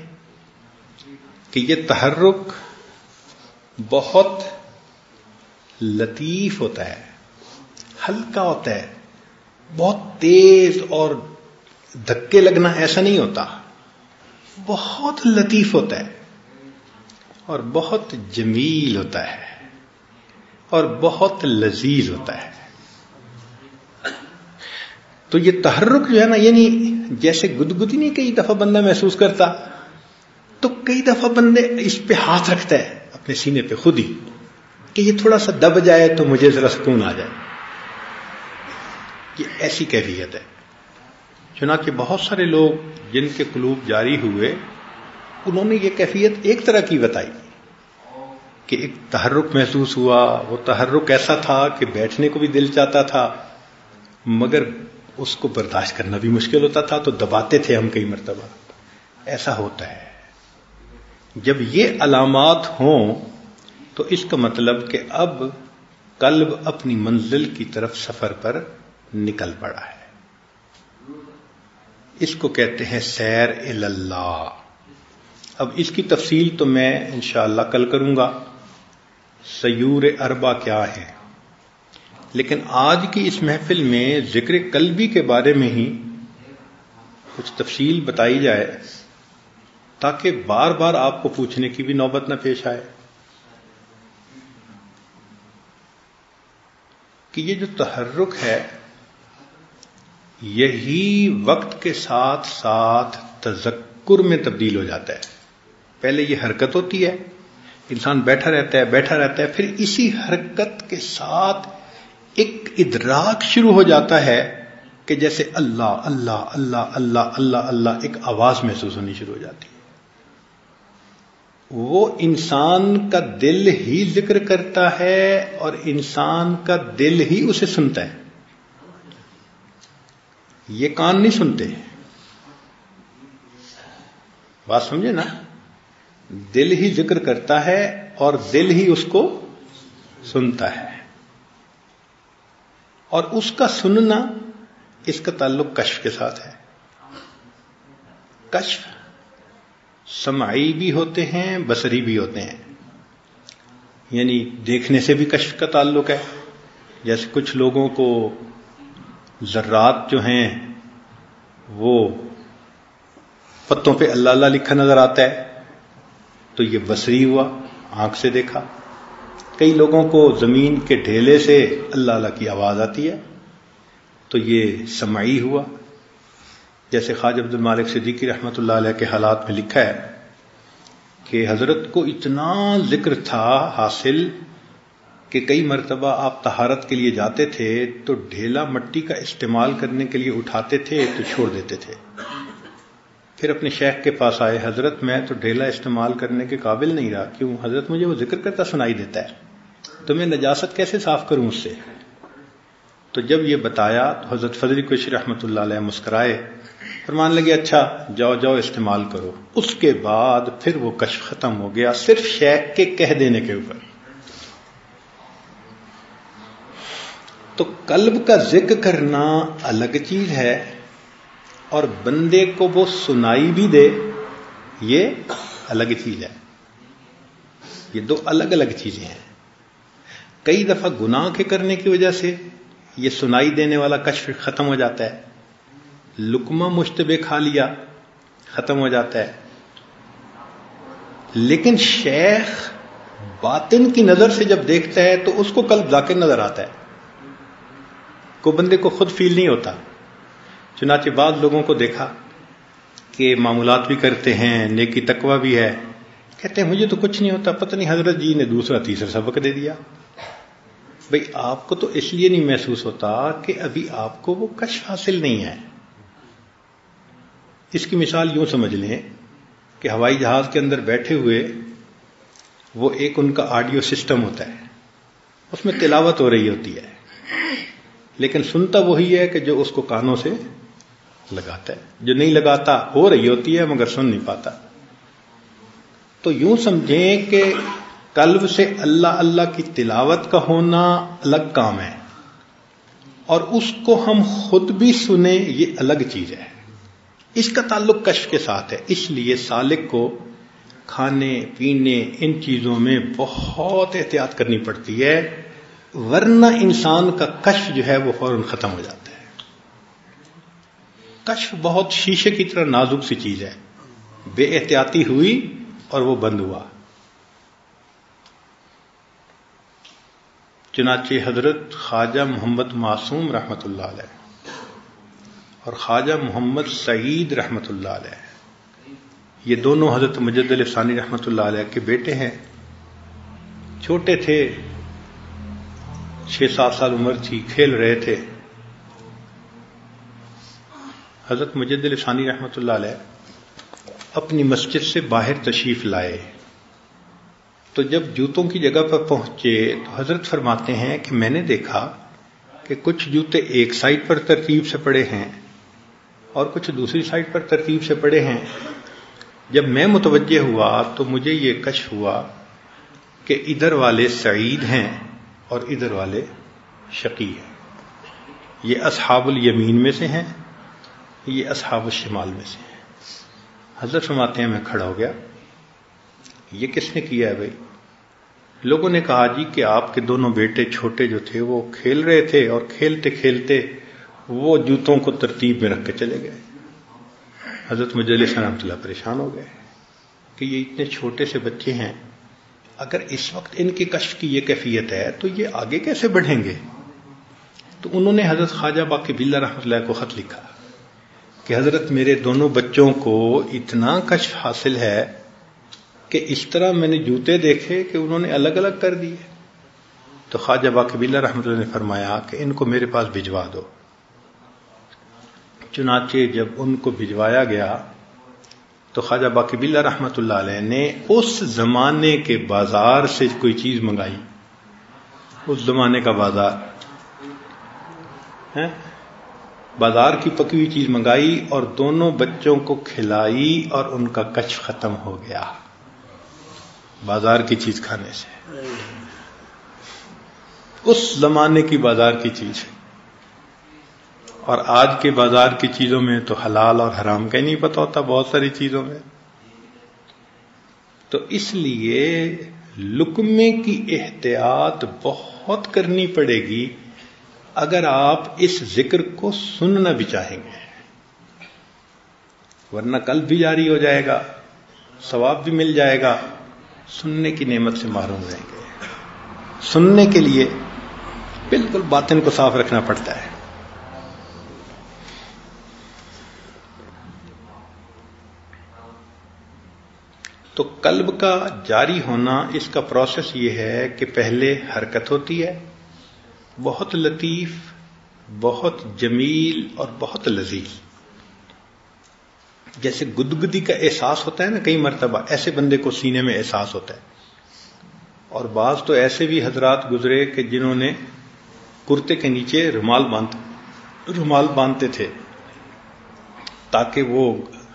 کہ یہ تحرک بہت لطیف ہوتا ہے، ہلکا ہوتا ہے، بہت تیز اور دھکے لگنا ایسا نہیں ہوتا، بہت لطیف ہوتا ہے اور بہت جمیل ہوتا ہے اور بہت لذیذ ہوتا ہے۔ تو یہ تحرک جو ہے نا، یعنی جیسے گدگدی نہیں کئی دفعہ بندہ محسوس کرتا، تو کئی دفعہ بندے اس پہ ہاتھ رکھتا ہے اپنے سینے پہ خود ہی کہ یہ تھوڑا سا دب جائے تو مجھے ذرا سکون آ جائے۔ یہ ایسی کیفیت ہے۔ چنانچہ بہت سارے لوگ جن کے قلوب جاری ہوئے انہوں نے یہ کیفیت ایک طرح کی بتائی کہ ایک تحرک محسوس ہوا، وہ تحرک ایسا تھا کہ بیٹھنے کو بھی دل چاہتا تھا مگر اس کو برداشت کرنا بھی مشکل ہوتا تھا، تو دباتے تھے ہم کئی مرتبہ۔ ایسا ہوتا ہے۔ جب یہ علامات ہوں تو اس کا مطلب کہ اب قلب اپنی منزل کی طرف سفر پر نکل پڑا ہے۔ اس کو کہتے ہیں سیر الی اللہ۔ اب اس کی تفصیل تو میں انشاءاللہ کل کروں گا، سیور اربع کیا ہے، لیکن آج کی اس محفل میں ذکر قلبی کے بارے میں ہی کچھ تفصیل بتائی جائے تاکہ بار بار آپ کو پوچھنے کی بھی نوبت نہ پیش آئے کہ یہ جو تحرک ہے یہی وقت کے ساتھ ساتھ تذکر میں تبدیل ہو جاتا ہے۔ پہلے یہ حرکت ہوتی ہے، انسان بیٹھا رہتا ہے، پھر اسی حرکت کے ساتھ ایک ادراک شروع ہو جاتا ہے کہ جیسے اللہ اللہ اللہ اللہ اللہ اللہ ایک آواز محسوس ہونی شروع ہو جاتی ہے۔ وہ انسان کا دل ہی ذکر کرتا ہے اور انسان کا دل ہی اسے سنتا ہے، یہ کان نہیں سنتے۔ بات سمجھے نا؟ دل ہی ذکر کرتا ہے اور دل ہی اس کو سنتا ہے، اور اس کا سننا اس کا تعلق کشف کے ساتھ ہے۔ کشف سمعی بھی ہوتے ہیں، بصری بھی ہوتے ہیں، یعنی دیکھنے سے بھی کشف کا تعلق ہے۔ جیسے کچھ لوگوں کو ذرات جو ہیں وہ پتوں پہ اللہ اللہ لکھا نظر آتا ہے تو یہ بصری ہوا، آنکھ سے دیکھا۔ کئی لوگوں کو زمین کے ڈھیلے سے اللہ اللہ کی آواز آتی ہے، تو یہ سمعی ہوا. جیسے خواجہ عبد المالک صدیقی رحمۃ اللہ علیہ کے حالات میں لکھا ہے کہ حضرت کو اتنا ذکر تھا حاصل کہ کئی مرتبہ آپ طہارت کے لیے جاتے تھے تو ڈھیلا مٹی کا استعمال کرنے کے لیے اٹھاتے تھے تو چھوڑ دیتے تھے. پھر اپنے شیخ کے پاس آئے، حضرت میں تو ڈھیلا استعمال کرنے کے قابل نہیں رہا. کیوں؟ حضرت مجھے وہ ذکر کرتا سنائی دیتا ہے، تو میں نجاست کیسے صاف کروں اس سے؟ تو جب یہ بتایا تو حضرت فضل کوشی رحمۃ اللہ علیہ مسکرائے، فرمان لگے اچھا جاؤ جاؤ استعمال کرو. اس کے بعد پھر وہ کشف ختم ہو گیا صرف شیخ کے کہہ دینے کے اوپر. تو قلب کا ذکر کرنا الگ چیز ہے، اور بندے کو وہ سنائی بھی دے یہ الگ چیز ہے. یہ دو الگ الگ چیزیں ہیں. کئی دفعہ گناہ کے کرنے کی وجہ سے یہ سنائی دینے والا کشف ختم ہو جاتا ہے. لقمہ مشتبہ کھا لیا ختم ہو جاتا ہے. لیکن شیخ باطن کی نظر سے جب دیکھتا ہے تو اس کو قلب ذاکر نظر آتا ہے، کوئی بندے کو خود فیل نہیں ہوتا. چنانچہ بعض لوگوں کو دیکھا کہ معمولات بھی کرتے ہیں، نیکی تقوی بھی ہے، کہتے ہیں مجھے تو کچھ نہیں ہوتا، پتہ نہیں حضرت جی نے دوسرا تیسرا سبق دے دیا. بھئی آپ کو تو اس لیے نہیں محسوس ہوتا کہ ابھی آپ کو وہ کشف حاصل نہیں ہے. اس کی مثال یوں سمجھ لیں کہ ہوائی جہاز کے اندر بیٹھے ہوئے وہ ایک ان کا آڈیو سسٹم ہوتا ہے، اس میں تلاوت ہو رہی ہوتی ہے، لیکن سنتا وہی ہے کہ جو اس کو کانوں سے لگاتا ہے. جو نہیں لگاتا ہو رہی ہوتی ہے مگر سن نہیں پاتا. تو یوں سمجھیں کہ قلب سے اللہ اللہ کی تلاوت کا ہونا الگ کام ہے، اور اس کو ہم خود بھی سنیں یہ الگ چیز ہے. اس کا تعلق کشف کے ساتھ ہے. اس لیے سالک کو کھانے پینے ان چیزوں میں بہت احتیاط کرنی پڑتی ہے، ورنہ انسان کا کشف جو ہے وہ فوراً ختم ہو جاتا ہے. کشف بہت شیشے کی طرح نازک سی چیز ہے، بے احتیاطی ہوئی اور وہ بند ہوا. چنانچہ حضرت خواجہ محمد معصوم رحمۃ اللہ علیہ اور خواجہ محمد سعید رحمۃ اللہ علیہ، یہ دونوں حضرت مجد علی ثانی رحمۃ اللہ علیہ کے بیٹے ہیں. چھوٹے تھے، 6-7 سال عمر تھی، کھیل رہے تھے. حضرت مجد علی ثانی رحمۃ اللہ علیہ اپنی مسجد سے باہر تشریف لائے، تو جب جوتوں کی جگہ پر پہنچے تو حضرت فرماتے ہیں کہ میں نے دیکھا کہ کچھ جوتے ایک سائڈ پر ترتیب سے پڑے ہیں اور کچھ دوسری سائڈ پر ترتیب سے پڑے ہیں. جب میں متوجہ ہوا تو مجھے یہ کشف ہوا کہ ادھر والے سعید ہیں اور ادھر والے شقی ہیں. یہ اصحاب الیمین میں سے ہیں، یہ اصحاب الشمال میں سے ہیں. حضرت فرماتے ہیں میں کھڑا ہو گیا، یہ کس نے کیا ہے بھائی؟ لوگوں نے کہا جی کہ آپ کے دونوں بیٹے چھوٹے جو تھے وہ کھیل رہے تھے اور کھیلتے کھیلتے وہ جوتوں کو ترتیب میں رکھ کے چلے گئے. حضرت مجلس رحمۃ اللہ پریشان ہو گئے کہ یہ اتنے چھوٹے سے بچے ہیں، اگر اس وقت ان کی کشف کی یہ کیفیت ہے تو یہ آگے کیسے بڑھیں گے؟ تو انہوں نے حضرت خواجہ باقی باللہ رحمۃ اللہ کو خط لکھا کہ حضرت میرے دونوں بچوں کو اتنا کشف حاصل ہے کہ اس طرح میں نے جوتے دیکھے کہ انہوں نے الگ الگ کر دیے. تو خواجہ باقی باللہ رحمۃ اللہ نے فرمایا کہ ان کو میرے پاس بھجوا دو. چنانچہ جب ان کو بھجوایا گیا تو خواجہ باقی باللہ رحمۃ اللہ علیہ نے اس زمانے کے بازار سے کوئی چیز منگائی، اس زمانے کا بازار کی پکی ہوئی چیز منگائی اور دونوں بچوں کو کھلائی اور ان کا کشف ختم ہو گیا بازار کی چیز کھانے سے. اس زمانے کی بازار کی چیز. اور آج کے بازار کی چیزوں میں تو حلال اور حرام کا ہی نہیں پتہ ہوتا بہت ساری چیزوں میں. تو اس لیے لقمے کی احتیاط بہت کرنی پڑے گی اگر آپ اس ذکر کو سننا بھی چاہیں گے، ورنہ قلب بھی جاری ہو جائے گا، ثواب بھی مل جائے گا، سننے کی نعمت سے محروم رہیں گے. سننے کے لیے بالکل باطن کو صاف رکھنا پڑتا ہے. تو قلب کا جاری ہونا، اس کا پروسیس یہ ہے کہ پہلے حرکت ہوتی ہے، بہت لطیف، بہت جمیل اور بہت لذیذ. جیسے گدگدی کا احساس ہوتا ہے نا، کئی مرتبہ ایسے بندے کو سینے میں احساس ہوتا ہے. اور بعض تو ایسے بھی حضرات گزرے کہ جنہوں نے کرتے کے نیچے رومال باندھتے تھے تاکہ وہ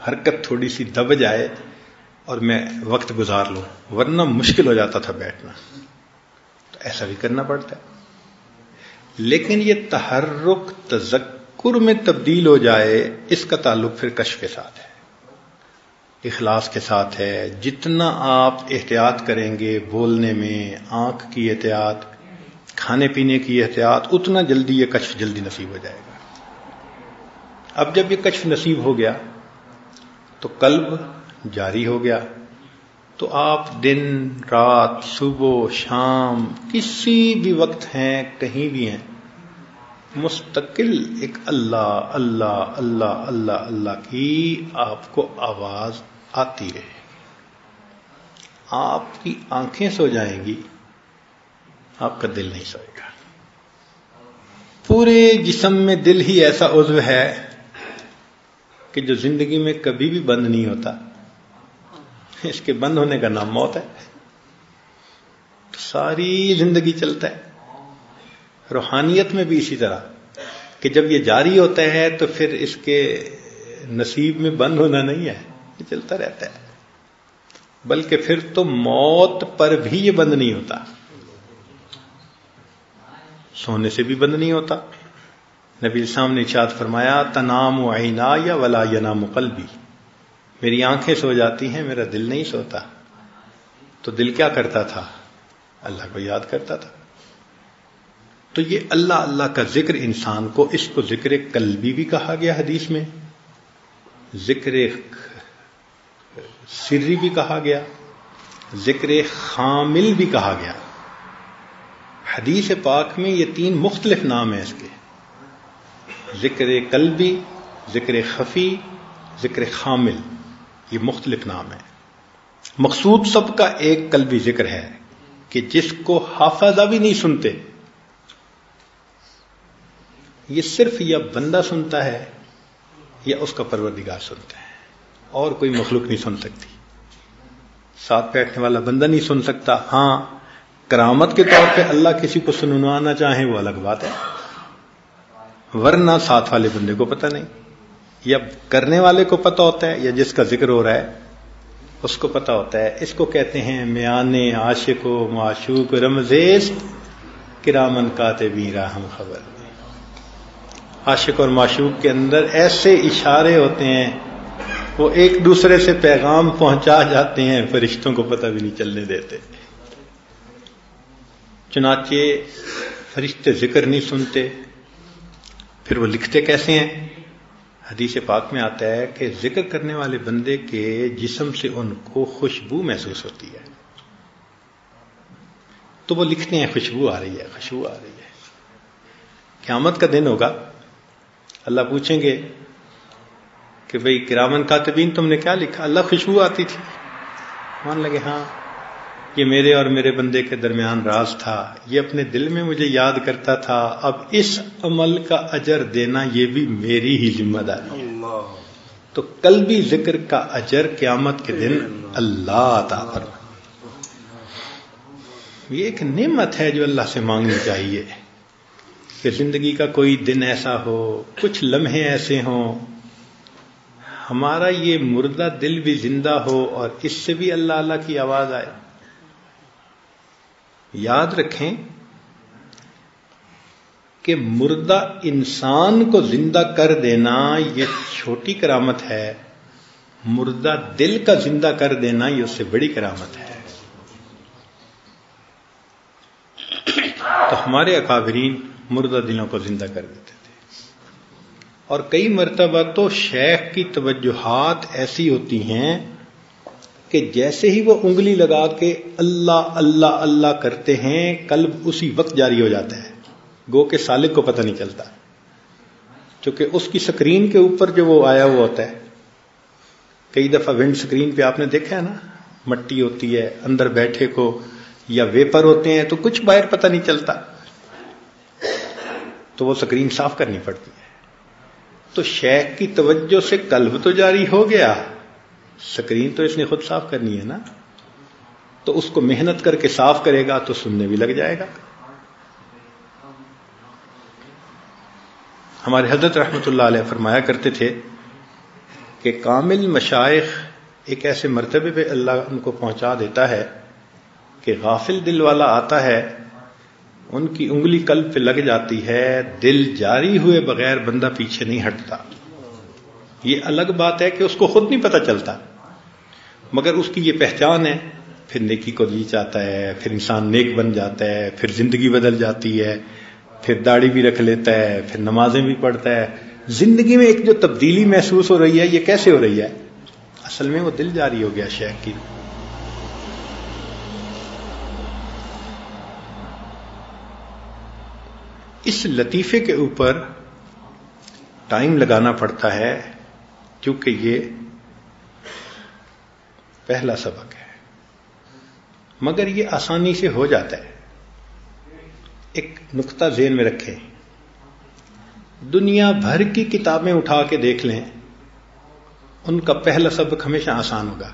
حرکت تھوڑی سی دب جائے اور میں وقت گزار لوں، ورنہ مشکل ہو جاتا تھا بیٹھنا. تو ایسا بھی کرنا پڑتا ہے. لیکن یہ تحرک تذکر میں تبدیل ہو جائے، اس کا تعلق پھر کشف کے ساتھ ہے، اخلاص کے ساتھ ہے. جتنا آپ احتیاط کریں گے بولنے میں، آنکھ کی احتیاط، کھانے پینے کی احتیاط، اتنا جلدی یہ کشف جلدی نصیب ہو جائے گا. اب جب یہ کشف نصیب ہو گیا تو قلب جاری ہو گیا، تو آپ دن رات، صبح شام، کسی بھی وقت ہیں، کہیں بھی ہیں، مستقل ایک اللہ اللہ اللہ اللہ اللہ کی آپ کو آواز آتی رہے. آپ کی آنکھیں سو جائیں گی، آپ کا دل نہیں سوئے گا. پورے جسم میں دل ہی ایسا عضو ہے کہ جو زندگی میں کبھی بھی بند نہیں ہوتا. اس کے بند ہونے کا نام موت ہے. ساری زندگی چلتا ہے. روحانیت میں بھی اسی طرح کہ جب یہ جاری ہوتا ہے تو پھر اس کے نصیب میں بند ہونا نہیں ہے، یہ چلتا رہتا ہے. بلکہ پھر تو موت پر بھی یہ بند نہیں ہوتا، سونے سے بھی بند نہیں ہوتا. نبی السلام نے ارشاد فرمایا تنام عینایا ولا ینام قلبی، میری آنکھیں سو جاتی ہیں، میرا دل نہیں سوتا. تو دل کیا کرتا تھا؟ اللہ کو یاد کرتا تھا. تو یہ اللہ اللہ کا ذکر انسان کو، اس کو ذکر قلبی بھی کہا گیا حدیث میں، ذکر سری بھی کہا گیا، ذکر خامل بھی کہا گیا. حدیث پاک میں یہ 3 مختلف نام ہیں اس کے، ذکر قلبی، ذکر خفی، ذکر خامل. یہ مختلف نام ہیں. مقصود سب کا ایک قلبی ذکر ہے کہ جس کو حافظہ بھی نہیں سنتے، یہ صرف یا بندہ سنتا ہے یا اس کا پروردگار سنتا ہے، اور کوئی مخلوق نہیں سن سکتی. ساتھ بیٹھنے والا بندہ نہیں سن سکتا. ہاں، کرامت کے طور پہ اللہ کسی کو سنوانا چاہے وہ الگ بات ہے، ورنہ ساتھ والے بندے کو پتہ نہیں، یا کرنے والے کو پتہ ہوتا ہے، یا جس کا ذکر ہو رہا ہے اس کو پتہ ہوتا ہے. اس کو کہتے ہیں میان عاشق و معشوق رمزیز کرامن کاتبین راہم خبر. عاشق اور معشوق کے اندر ایسے اشارے ہوتے ہیں، وہ ایک دوسرے سے پیغام پہنچا جاتے ہیں، فرشتوں کو پتہ بھی نہیں چلنے دیتے. چنانچہ فرشتے ذکر نہیں سنتے، پھر وہ لکھتے کیسے ہیں؟ حدیث پاک میں آتا ہے کہ ذکر کرنے والے بندے کے جسم سے ان کو خوشبو محسوس ہوتی ہے، تو وہ لکھتے ہیں خوشبو آ رہی ہے، خوشبو آ رہی ہے. قیامت کا دن ہوگا، اللہ پوچھیں گے کہ بھئی کرامن کاتبین تم نے کیا لکھا؟ اللہ خوشبو آتی تھی. مان لگے ہاں یہ میرے اور میرے بندے کے درمیان راز تھا، یہ اپنے دل میں مجھے یاد کرتا تھا، اب اس عمل کا اجر دینا یہ بھی میری ہی ذمہ داری ہے. تو قلبی ذکر کا اجر قیامت کے دن اللہ عطا فرمائے. یہ ایک نعمت ہے جو اللہ سے مانگنی چاہیے کہ زندگی کا کوئی دن ایسا ہو، کچھ لمحے ایسے ہوں، ہمارا یہ مردہ دل بھی زندہ ہو اور اس سے بھی اللہ اللہ کی آواز آئے. یاد رکھیں کہ مردہ انسان کو زندہ کر دینا یہ چھوٹی کرامت ہے، مردہ دل کا زندہ کر دینا یہ اس سے بڑی کرامت ہے. تو ہمارے اکابرین مردہ دلوں کو زندہ کر دیتے تھے، اور کئی مرتبہ تو شیخ کی توجہات ایسی ہوتی ہیں کہ جیسے ہی وہ انگلی لگا کے اللہ اللہ اللہ کرتے ہیں قلب اسی وقت جاری ہو جاتا ہے، گو کہ سالک کو پتہ نہیں چلتا، چونکہ اس کی سکرین کے اوپر جو وہ آیا ہوا ہوتا ہے. کئی دفعہ ونڈ سکرین پہ آپ نے دیکھا ہے نا، مٹی ہوتی ہے اندر بیٹھے کو یا ویپر ہوتے ہیں تو کچھ باہر پتہ نہیں چلتا، تو وہ سکرین صاف کرنی پڑتی ہے. تو شیخ کی توجہ سے قلب تو جاری ہو گیا، سکرین تو اس نے خود صاف کرنی ہے نا، تو اس کو محنت کر کے صاف کرے گا تو سننے بھی لگ جائے گا. ہمارے حضرت رحمۃ اللہ علیہ فرمایا کرتے تھے کہ کامل مشائخ ایک ایسے مرتبے پہ اللہ ان کو پہنچا دیتا ہے کہ غافل دل والا آتا ہے، ان کی انگلی قلب پہ لگ جاتی ہے، دل جاری ہوئے بغیر بندہ پیچھے نہیں ہٹتا. یہ الگ بات ہے کہ اس کو خود نہیں پتہ چلتا، مگر اس کی یہ پہچان ہے. پھر نیکی کو جی چاہتا ہے، پھر انسان نیک بن جاتا ہے، پھر زندگی بدل جاتی ہے، پھر داڑھی بھی رکھ لیتا ہے، پھر نمازیں بھی پڑھتا ہے. زندگی میں ایک جو تبدیلی محسوس ہو رہی ہے، یہ کیسے ہو رہی ہے؟ اصل میں وہ دل جاری ہو گیا شیخ کی. اس لطیفے کے اوپر ٹائم لگانا پڑتا ہے کیونکہ یہ پہلا سبق ہے، مگر یہ آسانی سے ہو جاتا ہے. ایک نقطہ ذہن میں رکھیں، دنیا بھر کی کتابیں اٹھا کے دیکھ لیں، ان کا پہلا سبق ہمیشہ آسان ہوگا.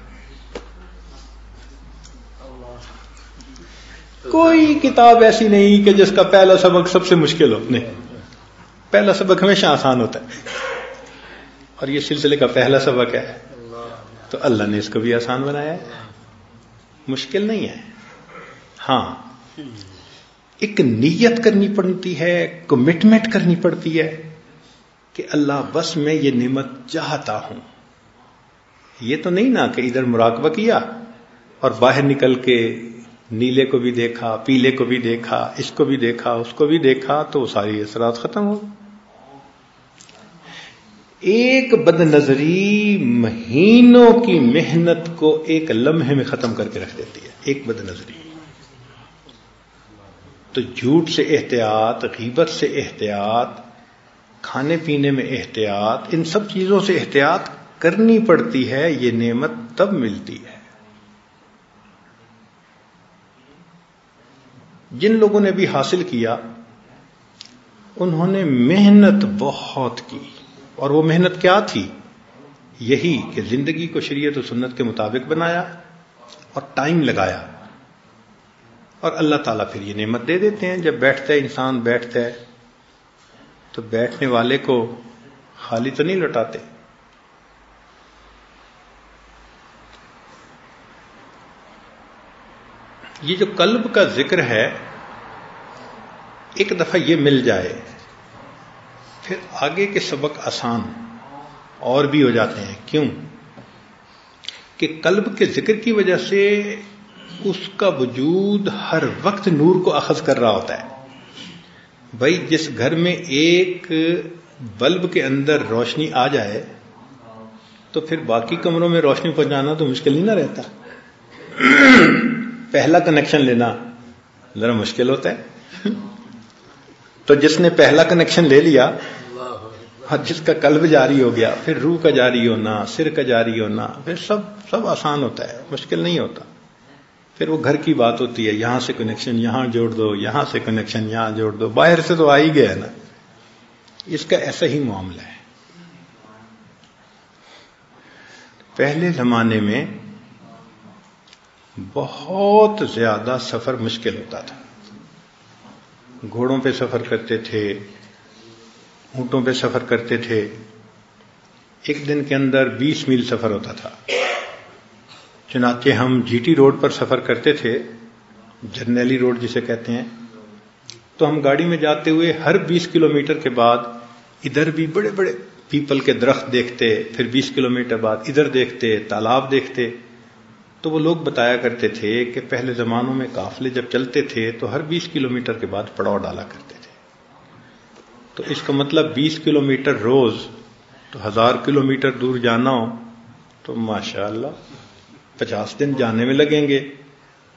کوئی کتاب ایسی نہیں کہ جس کا پہلا سبق سب سے مشکل ہو، نہیں، پہلا سبق ہمیشہ آسان ہوتا ہے. اور یہ سلسلے کا پہلا سبق ہے تو اللہ نے اس کو بھی آسان بنایا ہے، مشکل نہیں ہے. ہاں، ایک نیت کرنی پڑتی ہے، کمٹمنٹ کرنی پڑتی ہے کہ اللہ بس میں یہ نعمت چاہتا ہوں. یہ تو نہیں نا کہ ادھر مراقبہ کیا اور باہر نکل کے نیلے کو بھی دیکھا، پیلے کو بھی دیکھا، اس کو بھی دیکھا، اس کو بھی دیکھا، تو وہ ساری اثرات ختم ہو. ایک بد نظری مہینوں کی محنت کو ایک لمحے میں ختم کر کے رکھ دیتی ہے، ایک بد نظری. تو جھوٹ سے احتیاط، غیبت سے احتیاط، کھانے پینے میں احتیاط، ان سب چیزوں سے احتیاط کرنی پڑتی ہے. یہ نعمت تب ملتی ہے. جن لوگوں نے بھی حاصل کیا انہوں نے محنت بہت کی، اور وہ محنت کیا تھی؟ یہی کہ زندگی کو شریعت و سنت کے مطابق بنایا اور ٹائم لگایا، اور اللہ تعالیٰ پھر یہ نعمت دے دیتے ہیں. جب بیٹھتا ہے انسان، بیٹھتا ہے تو بیٹھنے والے کو خالی تو نہیں لوٹاتے. یہ جو قلب کا ذکر ہے، ایک دفعہ یہ مل جائے پھر آگے کے سبق آسان اور بھی ہو جاتے ہیں. کیوں؟ کہ قلب کے ذکر کی وجہ سے اس کا وجود ہر وقت نور کو اخذ کر رہا ہوتا ہے. بھائی جس گھر میں ایک بلب کے اندر روشنی آ جائے تو پھر باقی کمروں میں روشنی پہنچانا تو مشکل نہیں نہ رہتا. پہلا کنیکشن لینا ذرا مشکل ہوتا ہے. تو جس نے پہلا کنیکشن لے لیا اور جس کا قلب جاری ہو گیا، پھر روح کا جاری ہونا، سر کا جاری ہونا، پھر سب آسان ہوتا ہے، مشکل نہیں ہوتا. پھر وہ گھر کی بات ہوتی ہے، یہاں سے کنیکشن یہاں جوڑ دو، یہاں سے کنیکشن یہاں جوڑ دو. باہر سے تو آ ہی گیا نا. اس کا ایسا ہی معاملہ ہے. پہلے زمانے میں بہت زیادہ سفر مشکل ہوتا تھا. گھوڑوں پہ سفر کرتے تھے، اونٹوں پہ سفر کرتے تھے. ایک دن کے اندر 20 میل سفر ہوتا تھا. چنانچہ ہم جی ٹی روڈ پر سفر کرتے تھے، جرنیلی روڈ جسے کہتے ہیں. تو ہم گاڑی میں جاتے ہوئے ہر 20 کلومیٹر کے بعد ادھر بھی بڑے بڑے پیپل کے درخت دیکھتے، پھر 20 کلومیٹر بعد ادھر دیکھتے، تالاب دیکھتے. تو وہ لوگ بتایا کرتے تھے کہ پہلے زمانوں میں قافلے جب چلتے تھے تو ہر 20 کلومیٹر کے بعد پڑاؤ ڈالا کرتے تھے. تو اس کا مطلب 20 کلومیٹر روز، تو 1000 کلومیٹر دور جانا ہو تو ماشاءاللہ 50 دن جانے میں لگیں گے،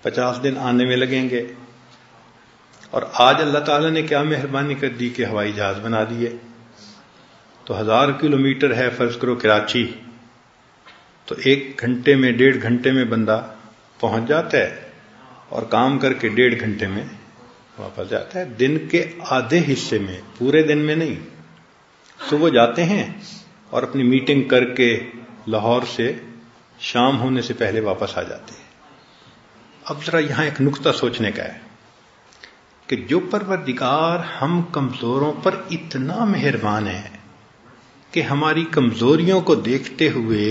50 دن آنے میں لگیں گے. اور آج اللہ تعالیٰ نے کیا مہربانی کر دی کہ ہوائی جہاز بنا دیے. تو 1000 کلومیٹر ہے فرض کرو کراچی، تو 1 گھنٹے میں 1.5 گھنٹے میں بندہ پہنچ جاتا ہے اور کام کر کے 1.5 گھنٹے میں واپس جاتا ہے. دن کے آدھے حصے میں، پورے دن میں نہیں. صبح جاتے ہیں اور اپنی میٹنگ کر کے لاہور سے شام ہونے سے پہلے واپس آ جاتے ہیں. اب ذرا یہاں ایک نقطہ سوچنے کا ہے کہ جو پروردگار ہم کمزوروں پر اتنا مہربان ہے کہ ہماری کمزوریوں کو دیکھتے ہوئے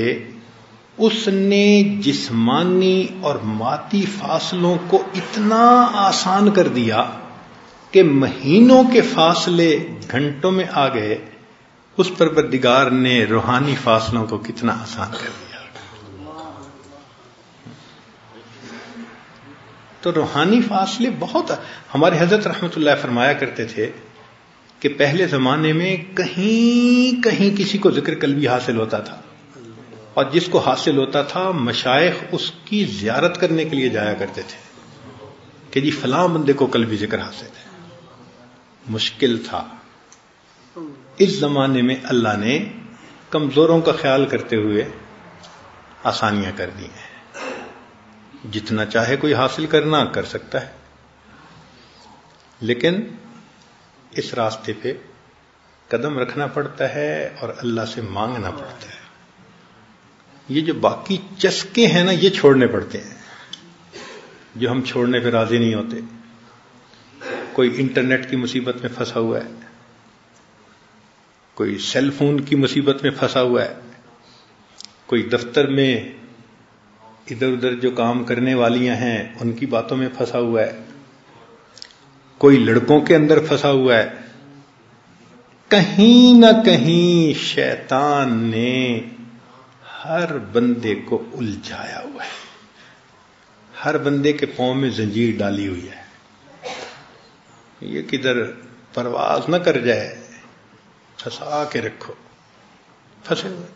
اس نے جسمانی اور مادی فاصلوں کو اتنا آسان کر دیا کہ مہینوں کے فاصلے گھنٹوں میں آ گئے. اس پروردگار نے روحانی فاصلوں کو کتنا آسان کر دیا. تو روحانی فاصلے بہت. ہمارے حضرت رحمت اللہ فرمایا کرتے تھے کہ پہلے زمانے میں کہیں کہیں کسی کو ذکر قلبی حاصل ہوتا تھا، اور جس کو حاصل ہوتا تھا مشائخ اس کی زیارت کرنے کے لیے جایا کرتے تھے کہ جی فلاں بندے کو قلبی ذکر حاصل ہے. مشکل تھا. اس زمانے میں اللہ نے کمزوروں کا خیال کرتے ہوئے آسانیاں کر دی ہیں. جتنا چاہے کوئی حاصل کرنا کر سکتا ہے، لیکن اس راستے پہ قدم رکھنا پڑتا ہے اور اللہ سے مانگنا پڑتا ہے. یہ جو باقی چسکے ہیں نا، یہ چھوڑنے پڑتے ہیں جو ہم چھوڑنے پہ راضی نہیں ہوتے. کوئی انٹرنیٹ کی مصیبت میں پھنسا ہوا ہے، کوئی سیل فون کی مصیبت میں پھنسا ہوا ہے، کوئی دفتر میں ادھر ادھر جو کام کرنے والیاں ہیں ان کی باتوں میں پھنسا ہوا ہے، کوئی لڑکوں کے اندر پھنسا ہوا ہے. کہیں نہ کہیں شیطان نے ہر بندے کو الجھایا ہوا ہے. ہر بندے کے پاؤں میں زنجیر ڈالی ہوئی ہے. یہ کدھر پرواز نہ کر جائے، پھنسا کے رکھو. پھنسے ہوئے.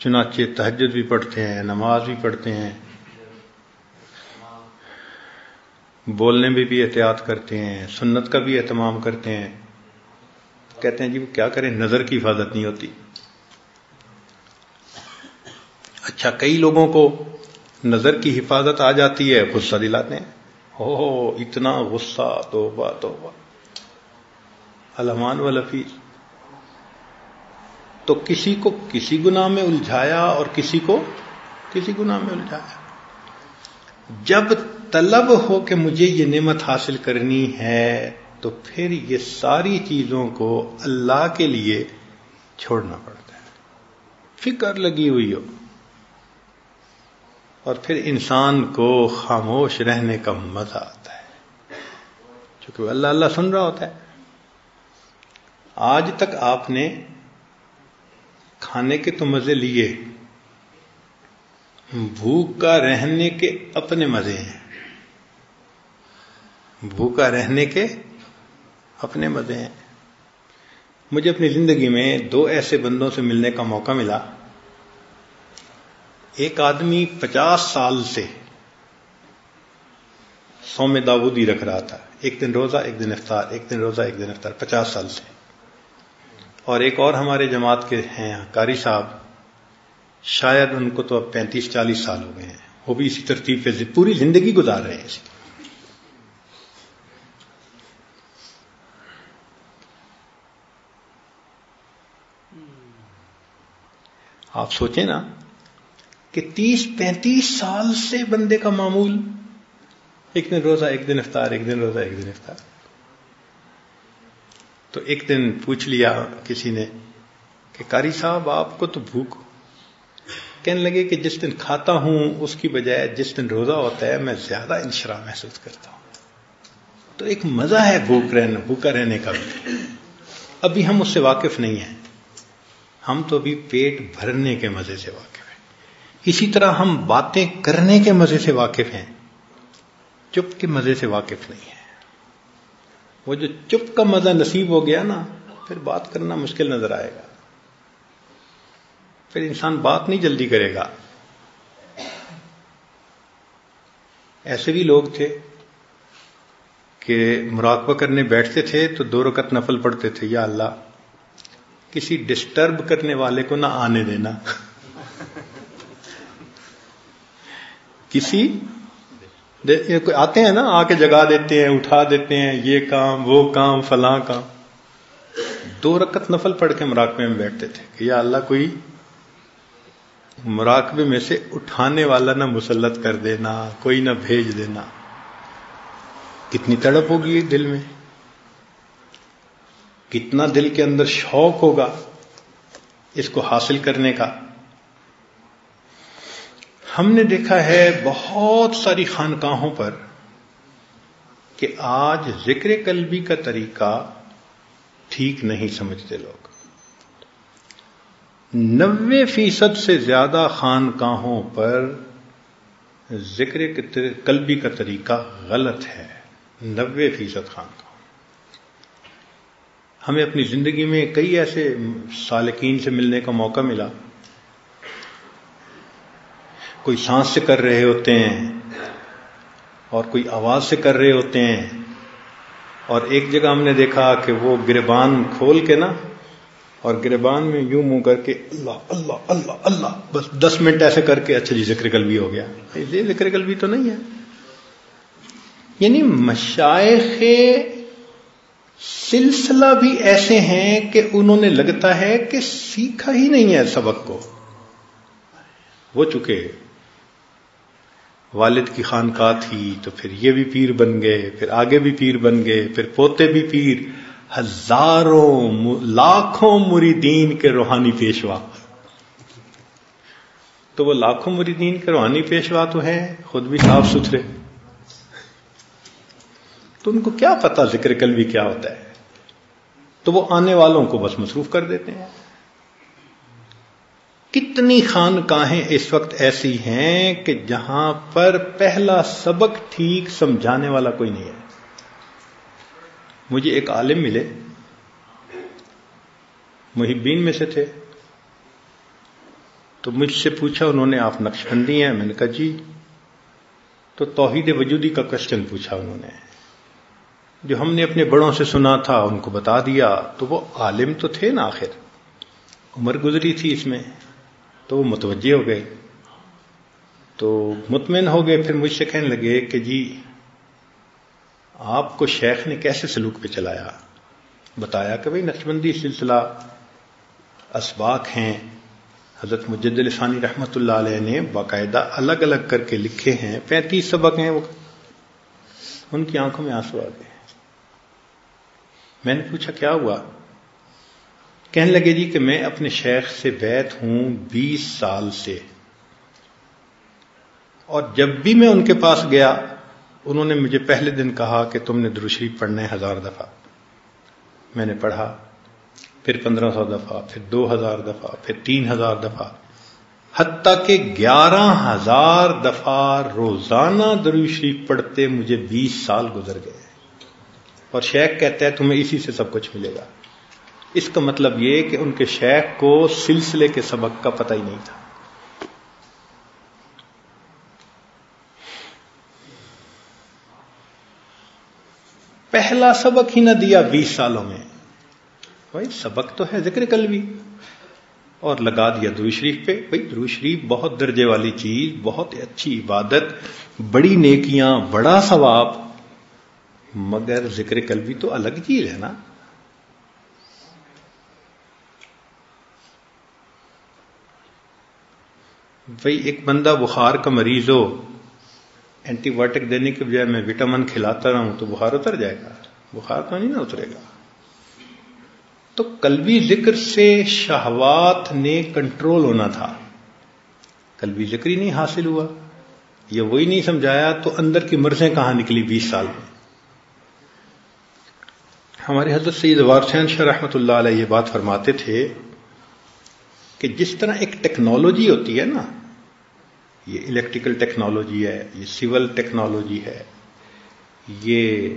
چنانچہ تہجد بھی پڑھتے ہیں، نماز بھی پڑھتے ہیں، بولنے میں بھی احتیاط کرتے ہیں، سنت کا بھی اہتمام کرتے ہیں. کہتے ہیں جی وہ کیا کریں، نظر کی حفاظت نہیں ہوتی. اچھا، کئی لوگوں کو نظر کی حفاظت آ جاتی ہے، غصہ دلاتے ہیں. اتنا غصہ، توبہ توبہ. الامان والحفیظ. تو کسی کو کسی گناہ میں الجھایا اور کسی کو کسی گناہ میں الجھایا. جب طلب ہو کہ مجھے یہ نعمت حاصل کرنی ہے تو پھر یہ ساری چیزوں کو اللہ کے لیے چھوڑنا پڑتا ہے. فکر لگی ہوئی ہو اور پھر انسان کو خاموش رہنے کا مزہ آتا ہے چونکہ اللہ اللہ سن رہا ہوتا ہے. آج تک آپ نے کھانے کے تو مزے لیے، بھوکا رہنے کے اپنے مزے ہیں. بھوکا رہنے کے اپنے مزے ہیں. مجھے اپنی زندگی میں 2 ایسے بندوں سے ملنے کا موقع ملا. ایک آدمی 50 سال سے صوم داؤدی رکھ رہا تھا، ایک دن روزہ ایک دن افطار، ایک دن روزہ ایک دن افطار، 50 سال سے. اور ایک اور ہمارے جماعت کے ہیں قاری صاحب، شاید ان کو تو اب 35-40 سال ہو گئے ہیں، وہ بھی اسی ترتیب پہ پوری زندگی گزار رہے ہیں. آپ سوچیں نا کہ 30-35 سال سے بندے کا معمول ایک دن روزہ ایک دن افطار، ایک دن روزہ ایک دن افطار. تو ایک دن پوچھ لیا کسی نے کہ قاری صاحب آپ کو تو بھوک. کہنے لگے کہ جس دن کھاتا ہوں اس کی بجائے جس دن روزہ ہوتا ہے میں زیادہ انشراح محسوس کرتا ہوں. تو ایک مزہ ہے بھوکا رہنے کا بھی. ابھی ہم اس سے واقف نہیں ہیں، ہم تو ابھی پیٹ بھرنے کے مزے سے واقف ہیں. اسی طرح ہم باتیں کرنے کے مزے سے واقف ہیں، چپ کے مزے سے واقف نہیں ہیں. وہ جو چپ کا مزہ نصیب ہو گیا نا، پھر بات کرنا مشکل نظر آئے گا. پھر انسان بات نہیں جلدی کرے گا. ایسے بھی لوگ تھے کہ مراقبہ کرنے بیٹھتے تھے تو 2 رکعت نفل پڑھتے تھے, یا اللہ کسی ڈسٹرب کرنے والے کو نہ آنے دینا, کسی کوئی آتے ہیں نا آ کے جگا دیتے ہیں, اٹھا دیتے ہیں, یہ کام وہ کام فلاں کام. 2 رکعت نفل پڑھ کے مراقبے میں بیٹھتے تھے کہ یا اللہ کوئی مراقبے میں سے اٹھانے والا نہ مسلط کر دینا, کوئی نہ بھیج دینا. کتنی تڑپ ہوگی دل میں, کتنا دل کے اندر شوق ہوگا اس کو حاصل کرنے کا. ہم نے دیکھا ہے بہت ساری خانقاہوں پر کہ آج ذکر قلبی کا طریقہ ٹھیک نہیں سمجھتے لوگ. 90% سے زیادہ خانقاہوں پر ذکر قلبی کا طریقہ غلط ہے. 90% خانقاہوں. ہمیں اپنی زندگی میں کئی ایسے سالکین سے ملنے کا موقع ملا, کوئی سانس سے کر رہے ہوتے ہیں اور کوئی آواز سے کر رہے ہوتے ہیں, اور ایک جگہ ہم نے دیکھا کہ وہ گریبان کھول کے نا اور گریبان میں یوں منہ کر کے اللہ اللہ اللہ اللہ بس 10 منٹ ایسے کر کے اچھا جی ذکر قلبی ہو گیا. یہ ذکر قلبی تو نہیں ہے. یعنی مشائخ سلسلہ بھی ایسے ہیں کہ انہوں نے لگتا ہے کہ سیکھا ہی نہیں ہے سبق کو. وہ چکے والد کی خانقاہ تھی تو پھر یہ بھی پیر بن گئے, پھر آگے بھی پیر بن گئے, پھر پوتے بھی پیر, ہزاروں لاکھوں مریدین کے روحانی پیشوا. تو وہ لاکھوں مریدین کے روحانی پیشوا تو ہیں, خود بھی صاف ستھرے, تو ان کو کیا پتا ذکر قلبی کیا ہوتا ہے, تو وہ آنے والوں کو بس مصروف کر دیتے ہیں. کتنی خانقاہیں اس وقت ایسی ہیں کہ جہاں پر پہلا سبق ٹھیک سمجھانے والا کوئی نہیں ہے. مجھے ایک عالم ملے, محبین میں سے تھے, تو مجھ سے پوچھا انہوں نے آپ نقشبندی ہیں؟ میں نے کہا جی. تو توحید وجودی کا کوشچن پوچھا انہوں نے, جو ہم نے اپنے بڑوں سے سنا تھا ان کو بتا دیا. تو وہ عالم تو تھے نا, آخر عمر گزری تھی اس میں, تو وہ متوجہ ہو گئے, تو مطمئن ہو گئے. پھر مجھ سے کہنے لگے کہ جی آپ کو شیخ نے کیسے سلوک پہ چلایا؟ بتایا کہ بھئی نقشبندی سلسلہ اسباق ہیں, حضرت مجد لسانی رحمت اللہ علیہ نے باقاعدہ الگ الگ کر کے لکھے ہیں, 35 سبق ہیں. وہ ان کی آنکھوں میں آنسو آ گئے. میں نے پوچھا کیا ہوا؟ کہنے لگے جی کہ میں اپنے شیخ سے بیعت ہوں 20 سال سے, اور جب بھی میں ان کے پاس گیا انہوں نے مجھے پہلے دن کہا کہ تم نے درود شریف پڑھنا ہے 1000 دفعہ. میں نے پڑھا, پھر 1500 دفعہ, پھر 2000 دفعہ, پھر 3000 دفعہ, حتیٰ کہ 11000 دفعہ روزانہ درود شریف پڑھتے مجھے 20 سال گزر گئے. اور شیخ کہتا ہے تمہیں اسی سے سب کچھ ملے گا. اس کا مطلب یہ کہ ان کے شیخ کو سلسلے کے سبق کا پتہ ہی نہیں تھا. پہلا سبق ہی نہ دیا 20 سالوں میں. بھائی سبق تو ہے ذکر قلبی, اور لگا دیا درود شریف پہ. بھائی درود شریف بہت درجے والی چیز, بہت اچھی عبادت, بڑی نیکیاں, بڑا ثواب, مگر ذکر قلبی تو الگ چیز ہے نا. بھائی ایک بندہ بخار کا مریض ہو, اینٹی بایوٹک دینے کے بجائے میں وٹامن کھلاتا رہا ہوں تو بخار اتر جائے گا؟ بخار تو نہیں نا اترے گا. تو قلبی ذکر سے شہوات نے کنٹرول ہونا تھا, قلبی ذکر ہی نہیں حاصل ہوا, یہ وہی نہیں سمجھایا, تو اندر کی مرضیں کہاں نکلی 20 سال میں. ہمارے حضرت سید وار حسین شاہ رحمۃ اللہ علیہ یہ بات فرماتے تھے کہ جس طرح ایک ٹیکنالوجی ہوتی ہے نا, یہ الیکٹریکل ٹیکنالوجی ہے, یہ سول ٹیکنالوجی ہے, یہ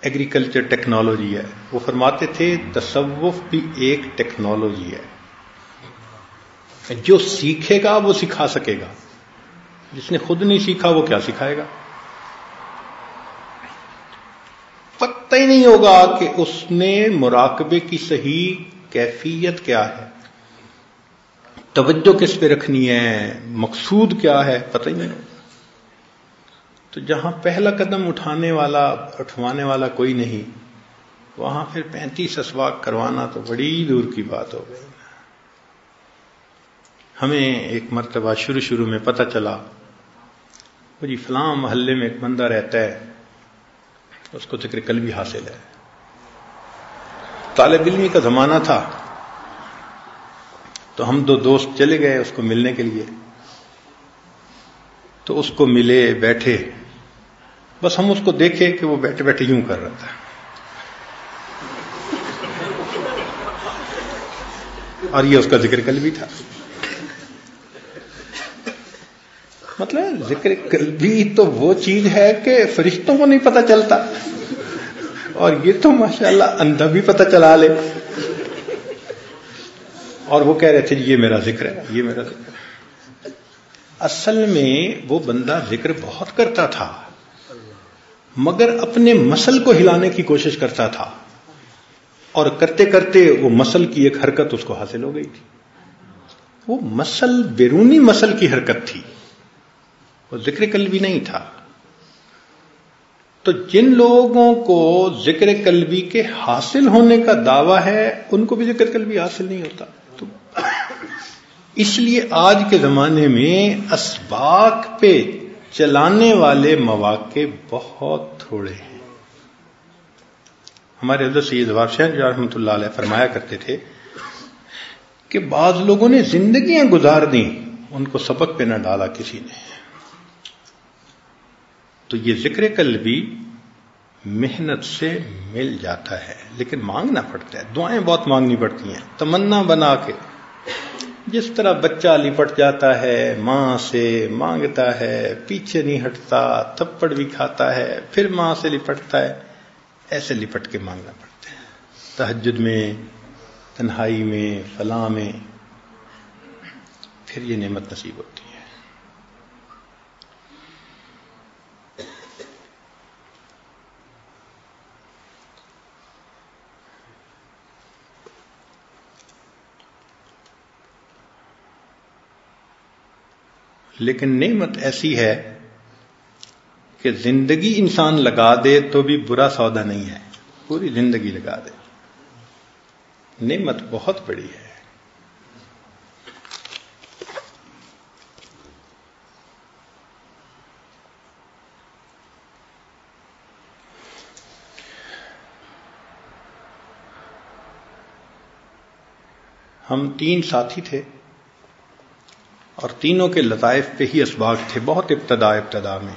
ایگریکلچر ٹیکنالوجی ہے, وہ فرماتے تھے تصوف بھی ایک ٹیکنالوجی ہے. جو سیکھے گا وہ سکھا سکے گا، جس نے خود نہیں سیکھا وہ کیا سکھائے گا؟ پتہ ہی نہیں ہوگا کہ اس نے مراقبے کی صحیح کیفیت کیا ہے، توجہ کس پہ رکھنی ہے، مقصود کیا ہے، پتہ ہی نہیں ہوگا۔ تو جہاں پہلا قدم اٹھوانے والا کوئی نہیں، وہاں پھر 35 اسواق کروانا تو بڑی دور کی بات ہو گئی۔ ہمیں ایک مرتبہ شروع میں پتہ چلا وہ جی فلاں محلے میں ایک بندہ رہتا ہے، اس کو ذکر قلبی حاصل ہے۔ طالب علمی کا زمانہ تھا، تو ہم 2 دوست چلے گئے اس کو ملنے کے لیے۔ تو اس کو ملے، بیٹھے، بس ہم اس کو دیکھے کہ وہ بیٹھے بیٹھے یوں کر رہا تھا، اور یہ اس کا ذکر قلبی تھا۔ مطلب ذکر قلبی تو وہ چیز ہے کہ فرشتوں کو نہیں پتہ چلتا، اور یہ تو ماشاءاللہ اندھا بھی پتہ چلا لے۔ اور وہ کہہ رہے تھے یہ میرا ذکر ہے، یہ میرا ذکر ہے۔ اصل میں وہ بندہ ذکر بہت کرتا تھا، مگر اپنے مسل کو ہلانے کی کوشش کرتا تھا، اور کرتے کرتے وہ مسل کی ایک حرکت اس کو حاصل ہو گئی تھی۔ وہ مسل بیرونی مسل کی حرکت تھی، وہ ذکر قلبی نہیں تھا۔ تو جن لوگوں کو ذکر قلبی کے حاصل ہونے کا دعویٰ ہے، ان کو بھی ذکر قلبی حاصل نہیں ہوتا۔ تو اس لیے آج کے زمانے میں اسباق پہ چلانے والے مواقع بہت تھوڑے ہیں۔ ہمارے حضرت سید ظفار شاہ رحمۃ اللہ علیہ فرمایا کرتے تھے کہ بعض لوگوں نے زندگیاں گزار دیں، ان کو سبق پہ نہ ڈالا کسی نے۔ تو یہ ذکر قلبی محنت سے مل جاتا ہے، لیکن مانگنا پڑتا ہے، دعائیں بہت مانگنی پڑتی ہیں، تمنا بنا کے۔ جس طرح بچہ لپٹ جاتا ہے ماں سے، مانگتا ہے، پیچھے نہیں ہٹتا، تھپڑ بھی کھاتا ہے، پھر ماں سے لپٹتا ہے، ایسے لپٹ کے مانگنا پڑتا ہے، تہجد میں، تنہائی میں، فلاں میں، پھر یہ نعمت نصیب ہوتی ہے۔ لیکن نعمت ایسی ہے کہ زندگی انسان لگا دے تو بھی برا سودا نہیں ہے، پوری زندگی لگا دے، نعمت بہت بڑی ہے۔ ہم 3 ساتھی تھے، اور تینوں کے لطائف پہ ہی اسباق تھے، بہت ابتدا میں۔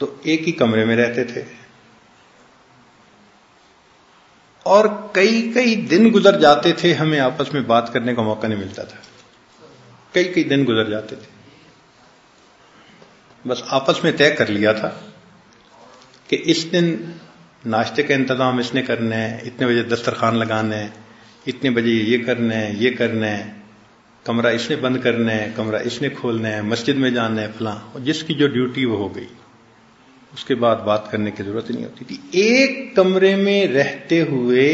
تو ایک ہی کمرے میں رہتے تھے، اور کئی دن گزر جاتے تھے، ہمیں آپس میں بات کرنے کا موقع نہیں ملتا تھا، کئی دن گزر جاتے تھے۔ بس آپس میں طے کر لیا تھا کہ اس دن ناشتے کا انتظام اس نے کرنا ہے، اتنے بجے دسترخوان لگانا ہے، اتنے بجے یہ کرنا ہے، یہ کرنا ہے، کمرہ اس نے بند کرنا ہے، کمرہ اس نے کھولنا ہے، مسجد میں جانا ہے، فلاں، جس کی جو ڈیوٹی وہ ہو گئی۔ اس کے بعد بات کرنے کی ضرورت نہیں ہوتی تھی۔ ایک کمرے میں رہتے ہوئے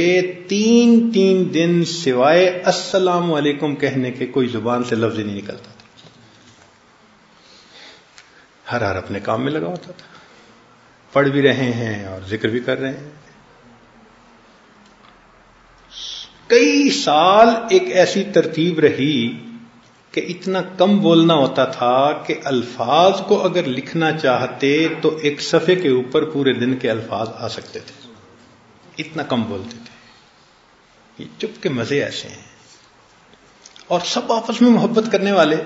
3 دن سوائے السلام علیکم کہنے کے کوئی زبان سے لفظ ہی نہیں نکلتا تھا۔ ہر اپنے کام میں لگا ہوتا تھا، پڑھ بھی رہے ہیں اور ذکر بھی کر رہے ہیں۔ کئی سال ایک ایسی ترتیب رہی کہ اتنا کم بولنا ہوتا تھا کہ الفاظ کو اگر لکھنا چاہتے تو ایک صفحے کے اوپر پورے دن کے الفاظ آ سکتے تھے، اتنا کم بولتے تھے۔ یہ چپ کے مزے ایسے ہیں، اور سب آپس میں محبت کرنے والے،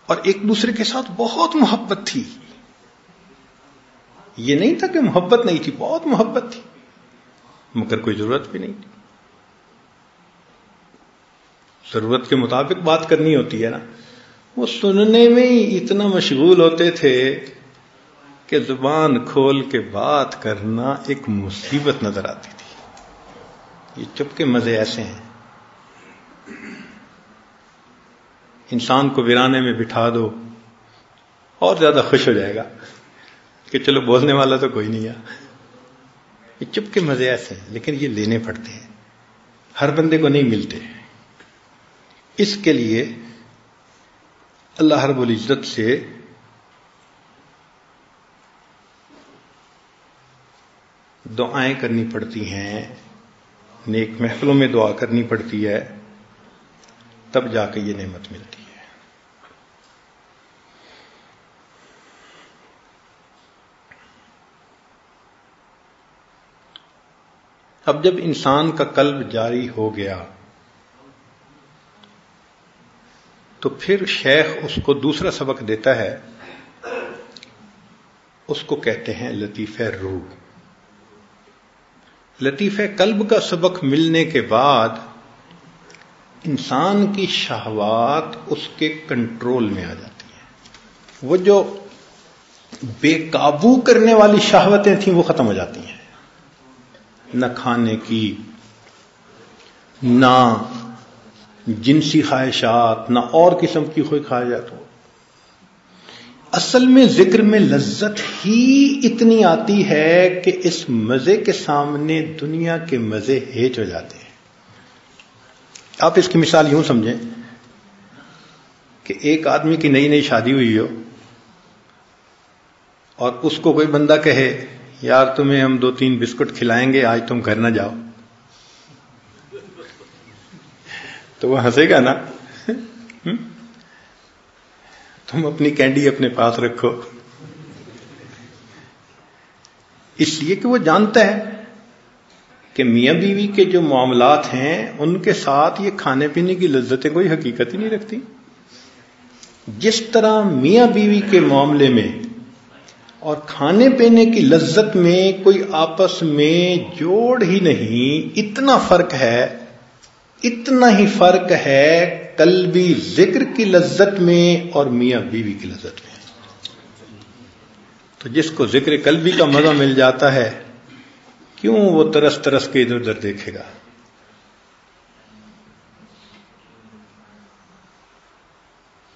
اور ایک دوسرے کے ساتھ بہت محبت تھی۔ یہ نہیں تھا کہ محبت نہیں تھی، بہت محبت تھی، مگر کوئی ضرورت بھی نہیں تھی۔ ضرورت کے مطابق بات کرنی ہوتی ہے نا، وہ سننے میں ہی اتنا مشغول ہوتے تھے کہ زبان کھول کے بات کرنا ایک مصیبت نظر آتی تھی۔ یہ چپ کے مزے ایسے ہیں، انسان کو ویرانے میں بٹھا دو اور زیادہ خوش ہو جائے گا کہ چلو بولنے والا تو کوئی نہیں ہے. یہ چپ کے مزے ایسے ہیں، لیکن یہ لینے پڑتے ہیں، ہر بندے کو نہیں ملتے. اس کے لیے اللہ رب العزت سے دعائیں کرنی پڑتی ہیں، نیک محفلوں میں دعا کرنی پڑتی ہے، تب جا کے یہ نعمت ملتی ہے. اب جب انسان کا قلب جاری ہو گیا تو پھر شیخ اس کو دوسرا سبق دیتا ہے، اس کو کہتے ہیں لطیفہ روح. لطیفہ قلب کا سبق ملنے کے بعد انسان کی شہوات اس کے کنٹرول میں آ جاتی ہیں. وہ جو بے قابو کرنے والی شہوتیں تھیں وہ ختم ہو جاتی ہیں، نہ کھانے کی، نہ جنسی خواہشات، نہ اور قسم کی کوئی خواہشات ہو. اصل میں ذکر میں لذت ہی اتنی آتی ہے کہ اس مزے کے سامنے دنیا کے مزے ہیچ ہو جاتے ہیں. آپ اس کی مثال یوں سمجھیں کہ ایک آدمی کی نئی نئی شادی ہوئی ہو اور اس کو کوئی بندہ کہے یار تمہیں ہم 2-3 بسکٹ کھلائیں گے، آج تم گھر نہ جاؤ، تو وہ ہنسے گا نا. تم اپنی کینڈی اپنے پاس رکھو. اس لیے کہ وہ جانتا ہے کہ میاں بیوی کے جو معاملات ہیں ان کے ساتھ یہ کھانے پینے کی لذتیں کوئی حقیقت ہی نہیں رکھتی. جس طرح میاں بیوی کے معاملے میں اور کھانے پینے کی لذت میں کوئی آپس میں جوڑ ہی نہیں، اتنا فرق ہے، اتنا ہی فرق ہے قلبی ذکر کی لذت میں اور میاں بیوی کی لذت میں. تو جس کو ذکر قلبی کا مزہ مل جاتا ہے، کیوں وہ ترس ترس کے ادھر ادھر دیکھے گا؟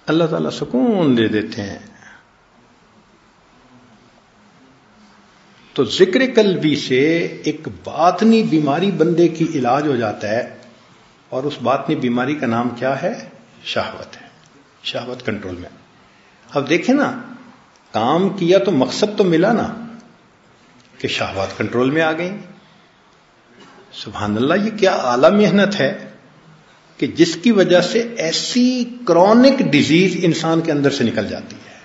اللہ تعالیٰ سکون دے دیتے ہیں. تو ذکر قلبی سے ایک باطنی بیماری بندے کی علاج ہو جاتا ہے، اور اس باطنی بیماری کا نام کیا ہے؟ شہوت ہے. شہوت کنٹرول میں. اب دیکھیں نا، کام کیا تو مقصد تو ملا نا کہ شہوات کنٹرول میں آ گئی. سبحان اللہ، یہ کیا اعلیٰ محنت ہے کہ جس کی وجہ سے ایسی کرونک ڈیزیز انسان کے اندر سے نکل جاتی ہے.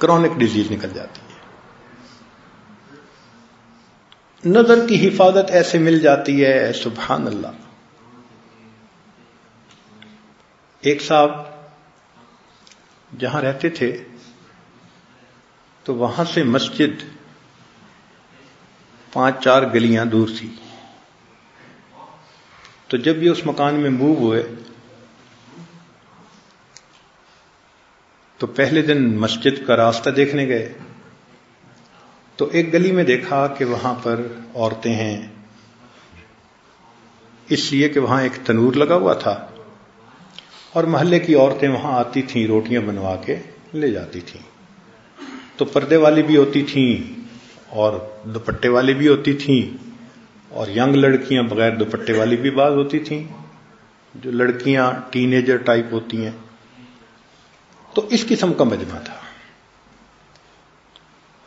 کرونک ڈیزیز نکل جاتی ہے. نظر کی حفاظت ایسے مل جاتی ہے، سبحان اللہ. ایک صاحب جہاں رہتے تھے تو وہاں سے مسجد 5-4 گلیاں دور تھی. تو جب یہ اس مکان میں موو ہوئے تو پہلے دن مسجد کا راستہ دیکھنے گئے تو ایک گلی میں دیکھا کہ وہاں پر عورتیں ہیں، اس لیے کہ وہاں ایک تنور لگا ہوا تھا اور محلے کی عورتیں وہاں آتی تھیں، روٹیاں بنوا کے لے جاتی تھیں. تو پردے والی بھی ہوتی تھیں اور دوپٹے والی بھی ہوتی تھیں، اور ینگ لڑکیاں بغیر دوپٹے والی بھی بعض ہوتی تھیں، جو لڑکیاں ٹین ایجر ٹائپ ہوتی ہیں. تو اس قسم کا مجمع تھا.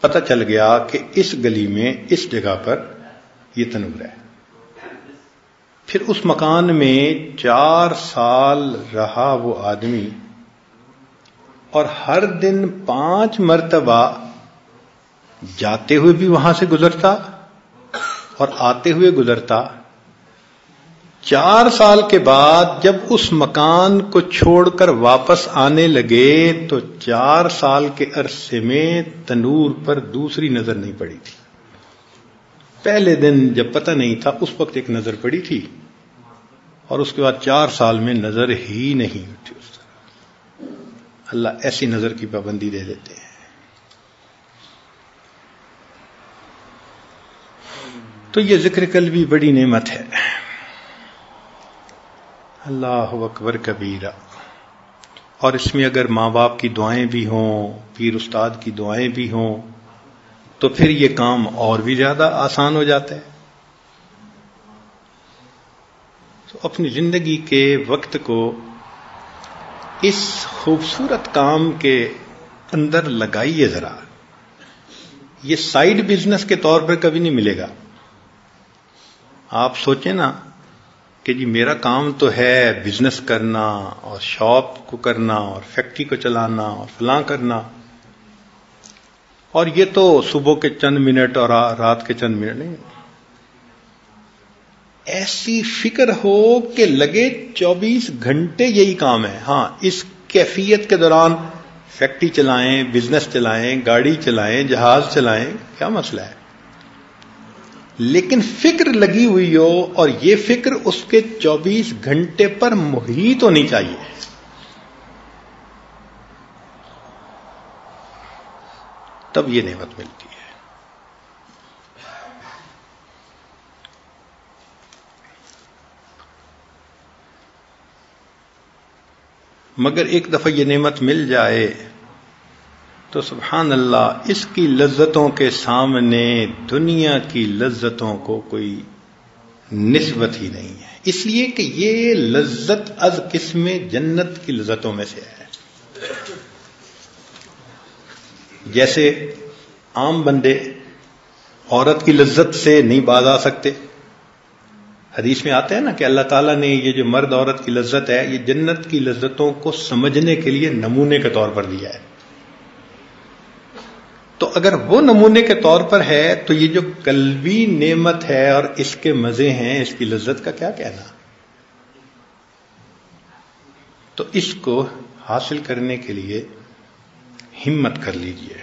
پتہ چل گیا کہ اس گلی میں اس جگہ پر یہ تنور ہے. پھر اس مکان میں 4 سال رہا وہ آدمی، اور ہر دن 5 مرتبہ جاتے ہوئے بھی وہاں سے گزرتا اور آتے ہوئے گزرتا. 4 سال کے بعد جب اس مکان کو چھوڑ کر واپس آنے لگے تو 4 سال کے عرصے میں تنور پر دوسری نظر نہیں پڑی تھی. پہلے دن جب پتہ نہیں تھا اس وقت ایک نظر پڑی تھی، اور اس کے بعد 4 سال میں نظر ہی نہیں اٹھی. اس طرح اللہ ایسی نظر کی پابندی دے دیتے ہیں. تو یہ ذکر قلبی بڑی نعمت ہے. اللہ اکبر کبیرہ. اور اس میں اگر ماں باپ کی دعائیں بھی ہوں، پیر استاد کی دعائیں بھی ہوں، تو پھر یہ کام اور بھی زیادہ آسان ہو جاتا ہے. تو اپنی زندگی کے وقت کو اس خوبصورت کام کے اندر لگائیے ذرا. یہ سائیڈ بزنس کے طور پر کبھی نہیں ملے گا. آپ سوچیں نا کہ جی میرا کام تو ہے بزنس کرنا اور شاپ کو کرنا اور فیکٹری کو چلانا اور فلاں کرنا، اور یہ تو صبح کے چند منٹ اور رات کے چند منٹ نہیں. ایسی فکر ہو کہ لگے 24 گھنٹے یہی کام ہے. ہاں، اس کیفیت کے دوران فیکٹری چلائیں، بزنس چلائیں، گاڑی چلائیں، جہاز چلائیں، کیا مسئلہ ہے؟ لیکن فکر لگی ہوئی ہو، اور یہ فکر اس کے 24 گھنٹے پر محیط ہونی چاہیے. تب یہ نعمت ملتی ہے. مگر ایک دفعہ یہ نعمت مل جائے تو سبحان اللہ، اس کی لذتوں کے سامنے دنیا کی لذتوں کو کوئی نسبت ہی نہیں ہے. اس لیے کہ یہ لذت از قسم جنت کی لذتوں میں سے ہے. جیسے عام بندے عورت کی لذت سے نہیں باز آ سکتے. حدیث میں آتا ہے نا کہ اللہ تعالیٰ نے یہ جو مرد عورت کی لذت ہے، یہ جنت کی لذتوں کو سمجھنے کے لیے نمونے کے طور پر دیا ہے. تو اگر وہ نمونے کے طور پر ہے تو یہ جو قلبی نعمت ہے اور اس کے مزے ہیں، اس کی لذت کا کیا کہنا. تو اس کو حاصل کرنے کے لیے ہمت کر لیجئے.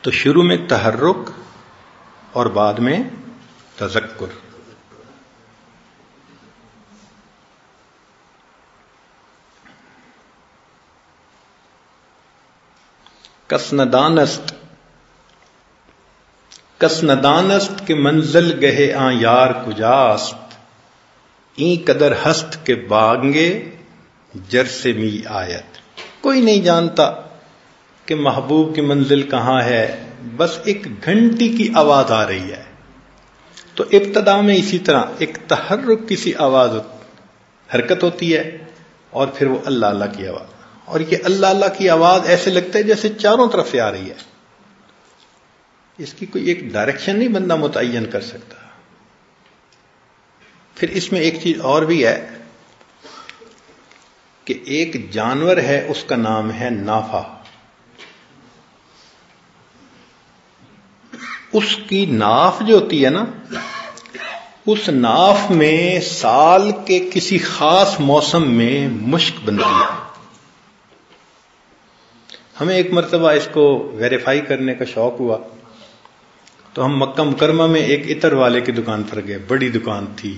تو شروع میں تحرک اور بعد میں تذکر. کس ندانست کے منزل گہے آں یار کجاست، این قدر ہست کے بانگے جر سے می آیت. کوئی نہیں جانتا کہ محبوب کی منزل کہاں ہے، بس ایک گھنٹی کی آواز آ رہی ہے. تو ابتدا میں اسی طرح ایک تحرک، کسی آواز حرکت ہوتی ہے، اور پھر وہ اللہ اللہ کی آواز. اور یہ اللہ اللہ کی آواز ایسے لگتا ہے جیسے چاروں طرف سے آ رہی ہے. اس کی کوئی ایک ڈائریکشن نہیں بندہ متعین کر سکتا. پھر اس میں ایک چیز اور بھی ہے کہ ایک جانور ہے، اس کا نام ہے نافہ. اس کی ناف جو ہوتی ہے نا، اس ناف میں سال کے کسی خاص موسم میں مشک بنتی ہے. ہمیں ایک مرتبہ اس کو ویریفائی کرنے کا شوق ہوا تو ہم مکہ مکرمہ میں ایک عطر والے کی دکان پر گئے. بڑی دکان تھی،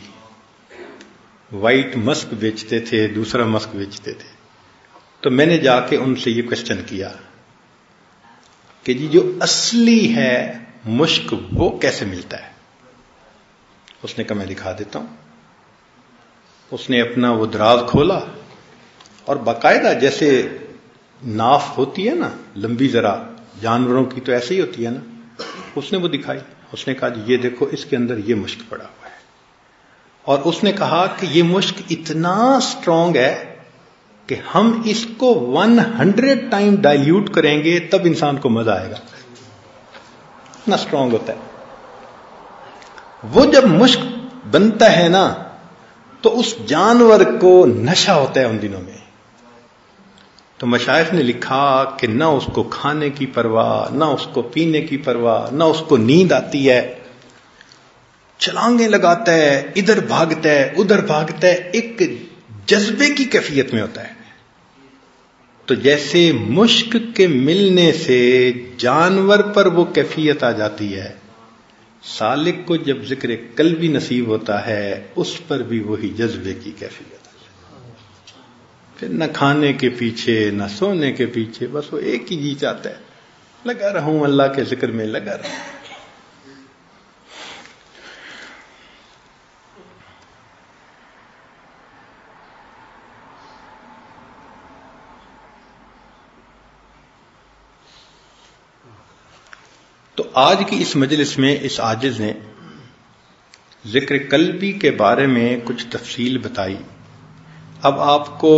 وائٹ مسک بیچتے تھے، دوسرا مسک بیچتے تھے. تو میں نے جا کے ان سے یہ کوشچن کیا کہ جی جو اصلی ہے مشک وہ کیسے ملتا ہے؟ اس نے کہا میں دکھا دیتا ہوں. اس نے اپنا وہ دراز کھولا اور باقاعدہ جیسے ناف ہوتی ہے نا لمبی، ذرا جانوروں کی تو ایسے ہی ہوتی ہے نا، اس نے وہ دکھائی. اس نے کہا جی یہ دیکھو اس کے اندر یہ مشک پڑا ہوا ہے. اور اس نے کہا کہ یہ مشک اتنا سٹرونگ ہے کہ ہم اس کو 100 ٹائم ڈائلیوٹ کریں گے تب انسان کو مزہ آئے گا. اتنا سٹرونگ ہوتا ہے. وہ جب مشک بنتا ہے نا تو اس جانور کو نشہ ہوتا ہے ان دنوں میں. تو مشائخ نے لکھا کہ نہ اس کو کھانے کی پرواہ، نہ اس کو پینے کی پرواہ، نہ اس کو نیند آتی ہے. چھلانگیں لگاتا ہے، ادھر بھاگتا ہے ادھر بھاگتا ہے، ایک جذبے کی کیفیت میں ہوتا ہے. تو جیسے مشک کے ملنے سے جانور پر وہ کیفیت آ جاتی ہے، سالک کو جب ذکر قلبی نصیب ہوتا ہے اس پر بھی وہی جذبے کی کیفیت. پھر نہ کھانے کے پیچھے نہ سونے کے پیچھے، بس وہ ایک ہی جی چاہتا ہے لگا رہوں اللہ کے ذکر میں لگا رہوں. تو آج کی اس مجلس میں اس عاجز نے ذکر قلبی کے بارے میں کچھ تفصیل بتائی. اب آپ کو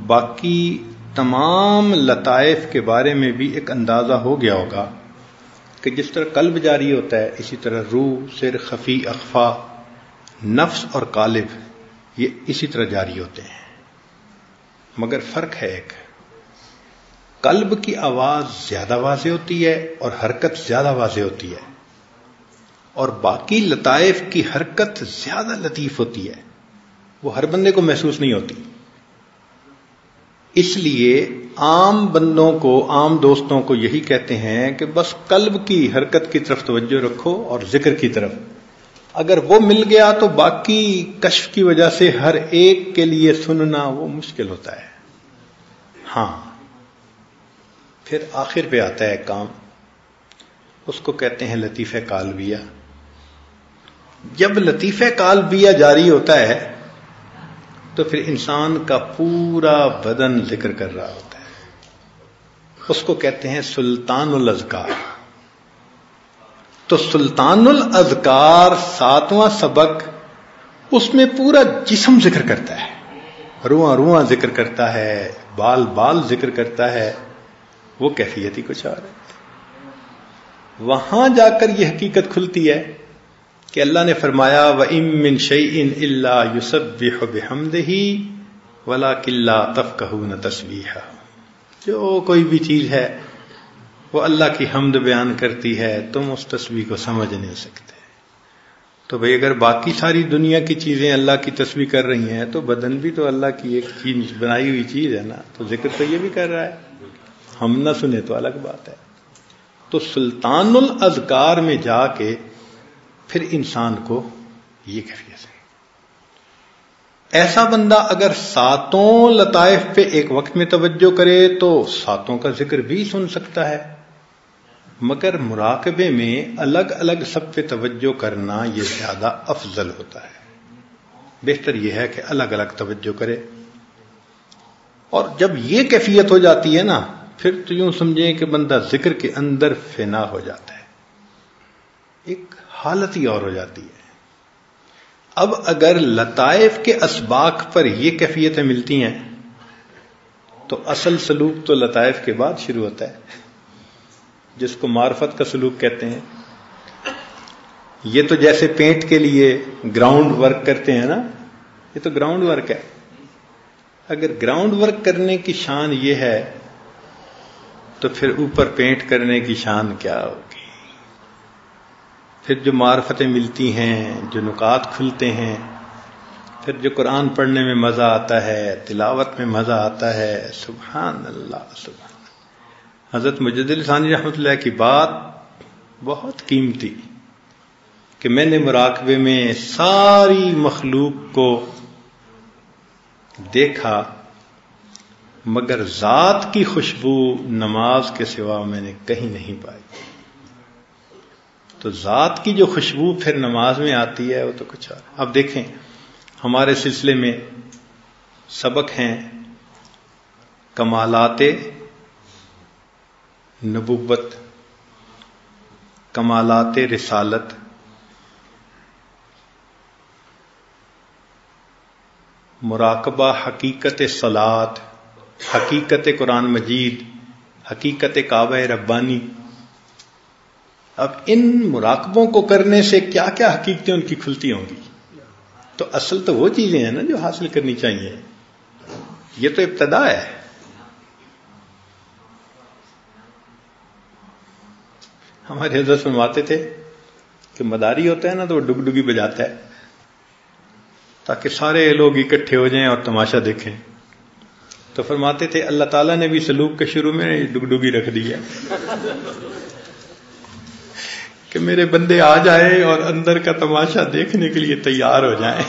باقی تمام لطائف کے بارے میں بھی ایک اندازہ ہو گیا ہوگا کہ جس طرح قلب جاری ہوتا ہے اسی طرح روح، سر، خفی، اخفا، نفس اور قالب یہ اسی طرح جاری ہوتے ہیں. مگر فرق ہے ایک، قلب کی آواز زیادہ واضح ہوتی ہے اور حرکت زیادہ واضح ہوتی ہے، اور باقی لطائف کی حرکت زیادہ لطیف ہوتی ہے، وہ ہر بندے کو محسوس نہیں ہوتی. اس لیے عام بندوں کو، عام دوستوں کو یہی کہتے ہیں کہ بس قلب کی حرکت کی طرف توجہ رکھو اور ذکر کی طرف. اگر وہ مل گیا تو باقی کشف کی وجہ سے ہر ایک کے لیے سننا وہ مشکل ہوتا ہے. ہاں پھر آخر پہ آتا ہے کام، اس کو کہتے ہیں لطیفہ قالبیہ. جب لطیفہ قالبیہ جاری ہوتا ہے تو پھر انسان کا پورا بدن ذکر کر رہا ہوتا ہے. اس کو کہتے ہیں سلطان الاذکار. تو سلطان الاذکار 7واں سبق، اس میں پورا جسم ذکر کرتا ہے، رواں رواں ذکر کرتا ہے، بال بال ذکر کرتا ہے. وہ کیفیت ہی کچھ اور ہے. وہاں جا کر یہ حقیقت کھلتی ہے کہ اللہ نے فرمایا وَإِن مِّن شَيْءٍ إِلَّا يُسَبِّحُ بِحَمْدِهِ وَلَٰكِن لَّا تَفْقَهُونَ تَسْبِيحَهُ. جو کوئی بھی چیز ہے وہ اللہ کی حمد بیان کرتی ہے، تم اس تسبیح کو سمجھ نہیں سکتے. تو بھئی اگر باقی ساری دنیا کی چیزیں اللہ کی تسبیح کر رہی ہیں تو بدن بھی تو اللہ کی ایک چیز بنائی ہوئی چیز ہے نا، تو ذکر تو یہ بھی کر رہا ہے. ہم نہ سنیں تو الگ بات ہے. تو سلطان الاذکار میں جا کے پھر انسان کو یہ کیفیت ہے. ایسا بندہ اگر 7 لطائف پہ ایک وقت میں توجہ کرے تو 7 کا ذکر بھی سن سکتا ہے. مگر مراقبے میں الگ الگ سب پہ توجہ کرنا یہ زیادہ افضل ہوتا ہے. بہتر یہ ہے کہ الگ الگ توجہ کرے. اور جب یہ کیفیت ہو جاتی ہے نا، پھر تو یوں سمجھیں کہ بندہ ذکر کے اندر فنا ہو جاتا ہے، ایک حالت ہی اور ہو جاتی ہے. اب اگر لطائف کے اسباق پر یہ کیفیتیں ملتی ہیں تو اصل سلوک تو لطائف کے بعد شروع ہوتا ہے، جس کو معرفت کا سلوک کہتے ہیں. یہ تو جیسے پینٹ کے لیے گراؤنڈ ورک کرتے ہیں نا، یہ تو گراؤنڈ ورک ہے. اگر گراؤنڈ ورک کرنے کی شان یہ ہے تو پھر اوپر پینٹ کرنے کی شان کیا ہوگی. پھر جو معرفتیں ملتی ہیں، جو نکات کھلتے ہیں، پھر جو قرآن پڑھنے میں مزہ آتا ہے، تلاوت میں مزہ آتا ہے. سبحان اللہ سبحان اللہ. حضرت مجدد ثانی رحمۃ اللہ کی بات بہت قیمتی کہ میں نے مراقبے میں ساری مخلوق کو دیکھا مگر ذات کی خوشبو نماز کے سوا میں نے کہیں نہیں پائی. تو ذات کی جو خوشبو پھر نماز میں آتی ہے وہ تو کچھ اور. اب دیکھیں ہمارے سلسلے میں سبق ہیں کمالات نبوت، کمالات رسالت، مراقبہ حقیقت صلاۃ، حقیقت قرآن مجید، حقیقت کعبہ ربانی. اب ان مراقبوں کو کرنے سے کیا کیا حقیقتیں ان کی کھلتی ہوں گی. تو اصل تو وہ چیزیں ہیں نا جو حاصل کرنی چاہیے. یہ تو ابتدا ہے. ہمارے حضرت فرماتے تھے کہ مداری ہوتا ہے نا تو وہ ڈگڈگی بجاتا ہے تاکہ سارے لوگ اکٹھے ہو جائیں اور تماشا دیکھیں. تو فرماتے تھے اللہ تعالیٰ نے بھی سلوک کے شروع میں ڈگڈگی رکھ دی ہے کہ میرے بندے آ جائیں اور اندر کا تماشا دیکھنے کے لیے تیار ہو جائیں.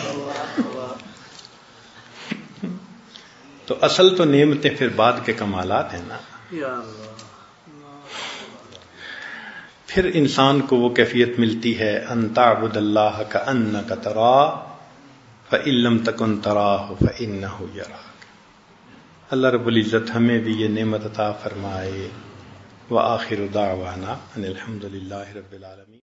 تو اصل تو نعمتیں پھر بعد کے کمالات ہیں نا. یا اللہ. پھر انسان کو وہ کیفیت ملتی ہے ان تعبد اللہ کأنک تراہ فإن لم تکن تراہ فإنہ یراک. اللہ رب العزت ہمیں بھی یہ نعمت عطا فرمائے. وآخر دعوانا ان الحمد للہ رب العالمین.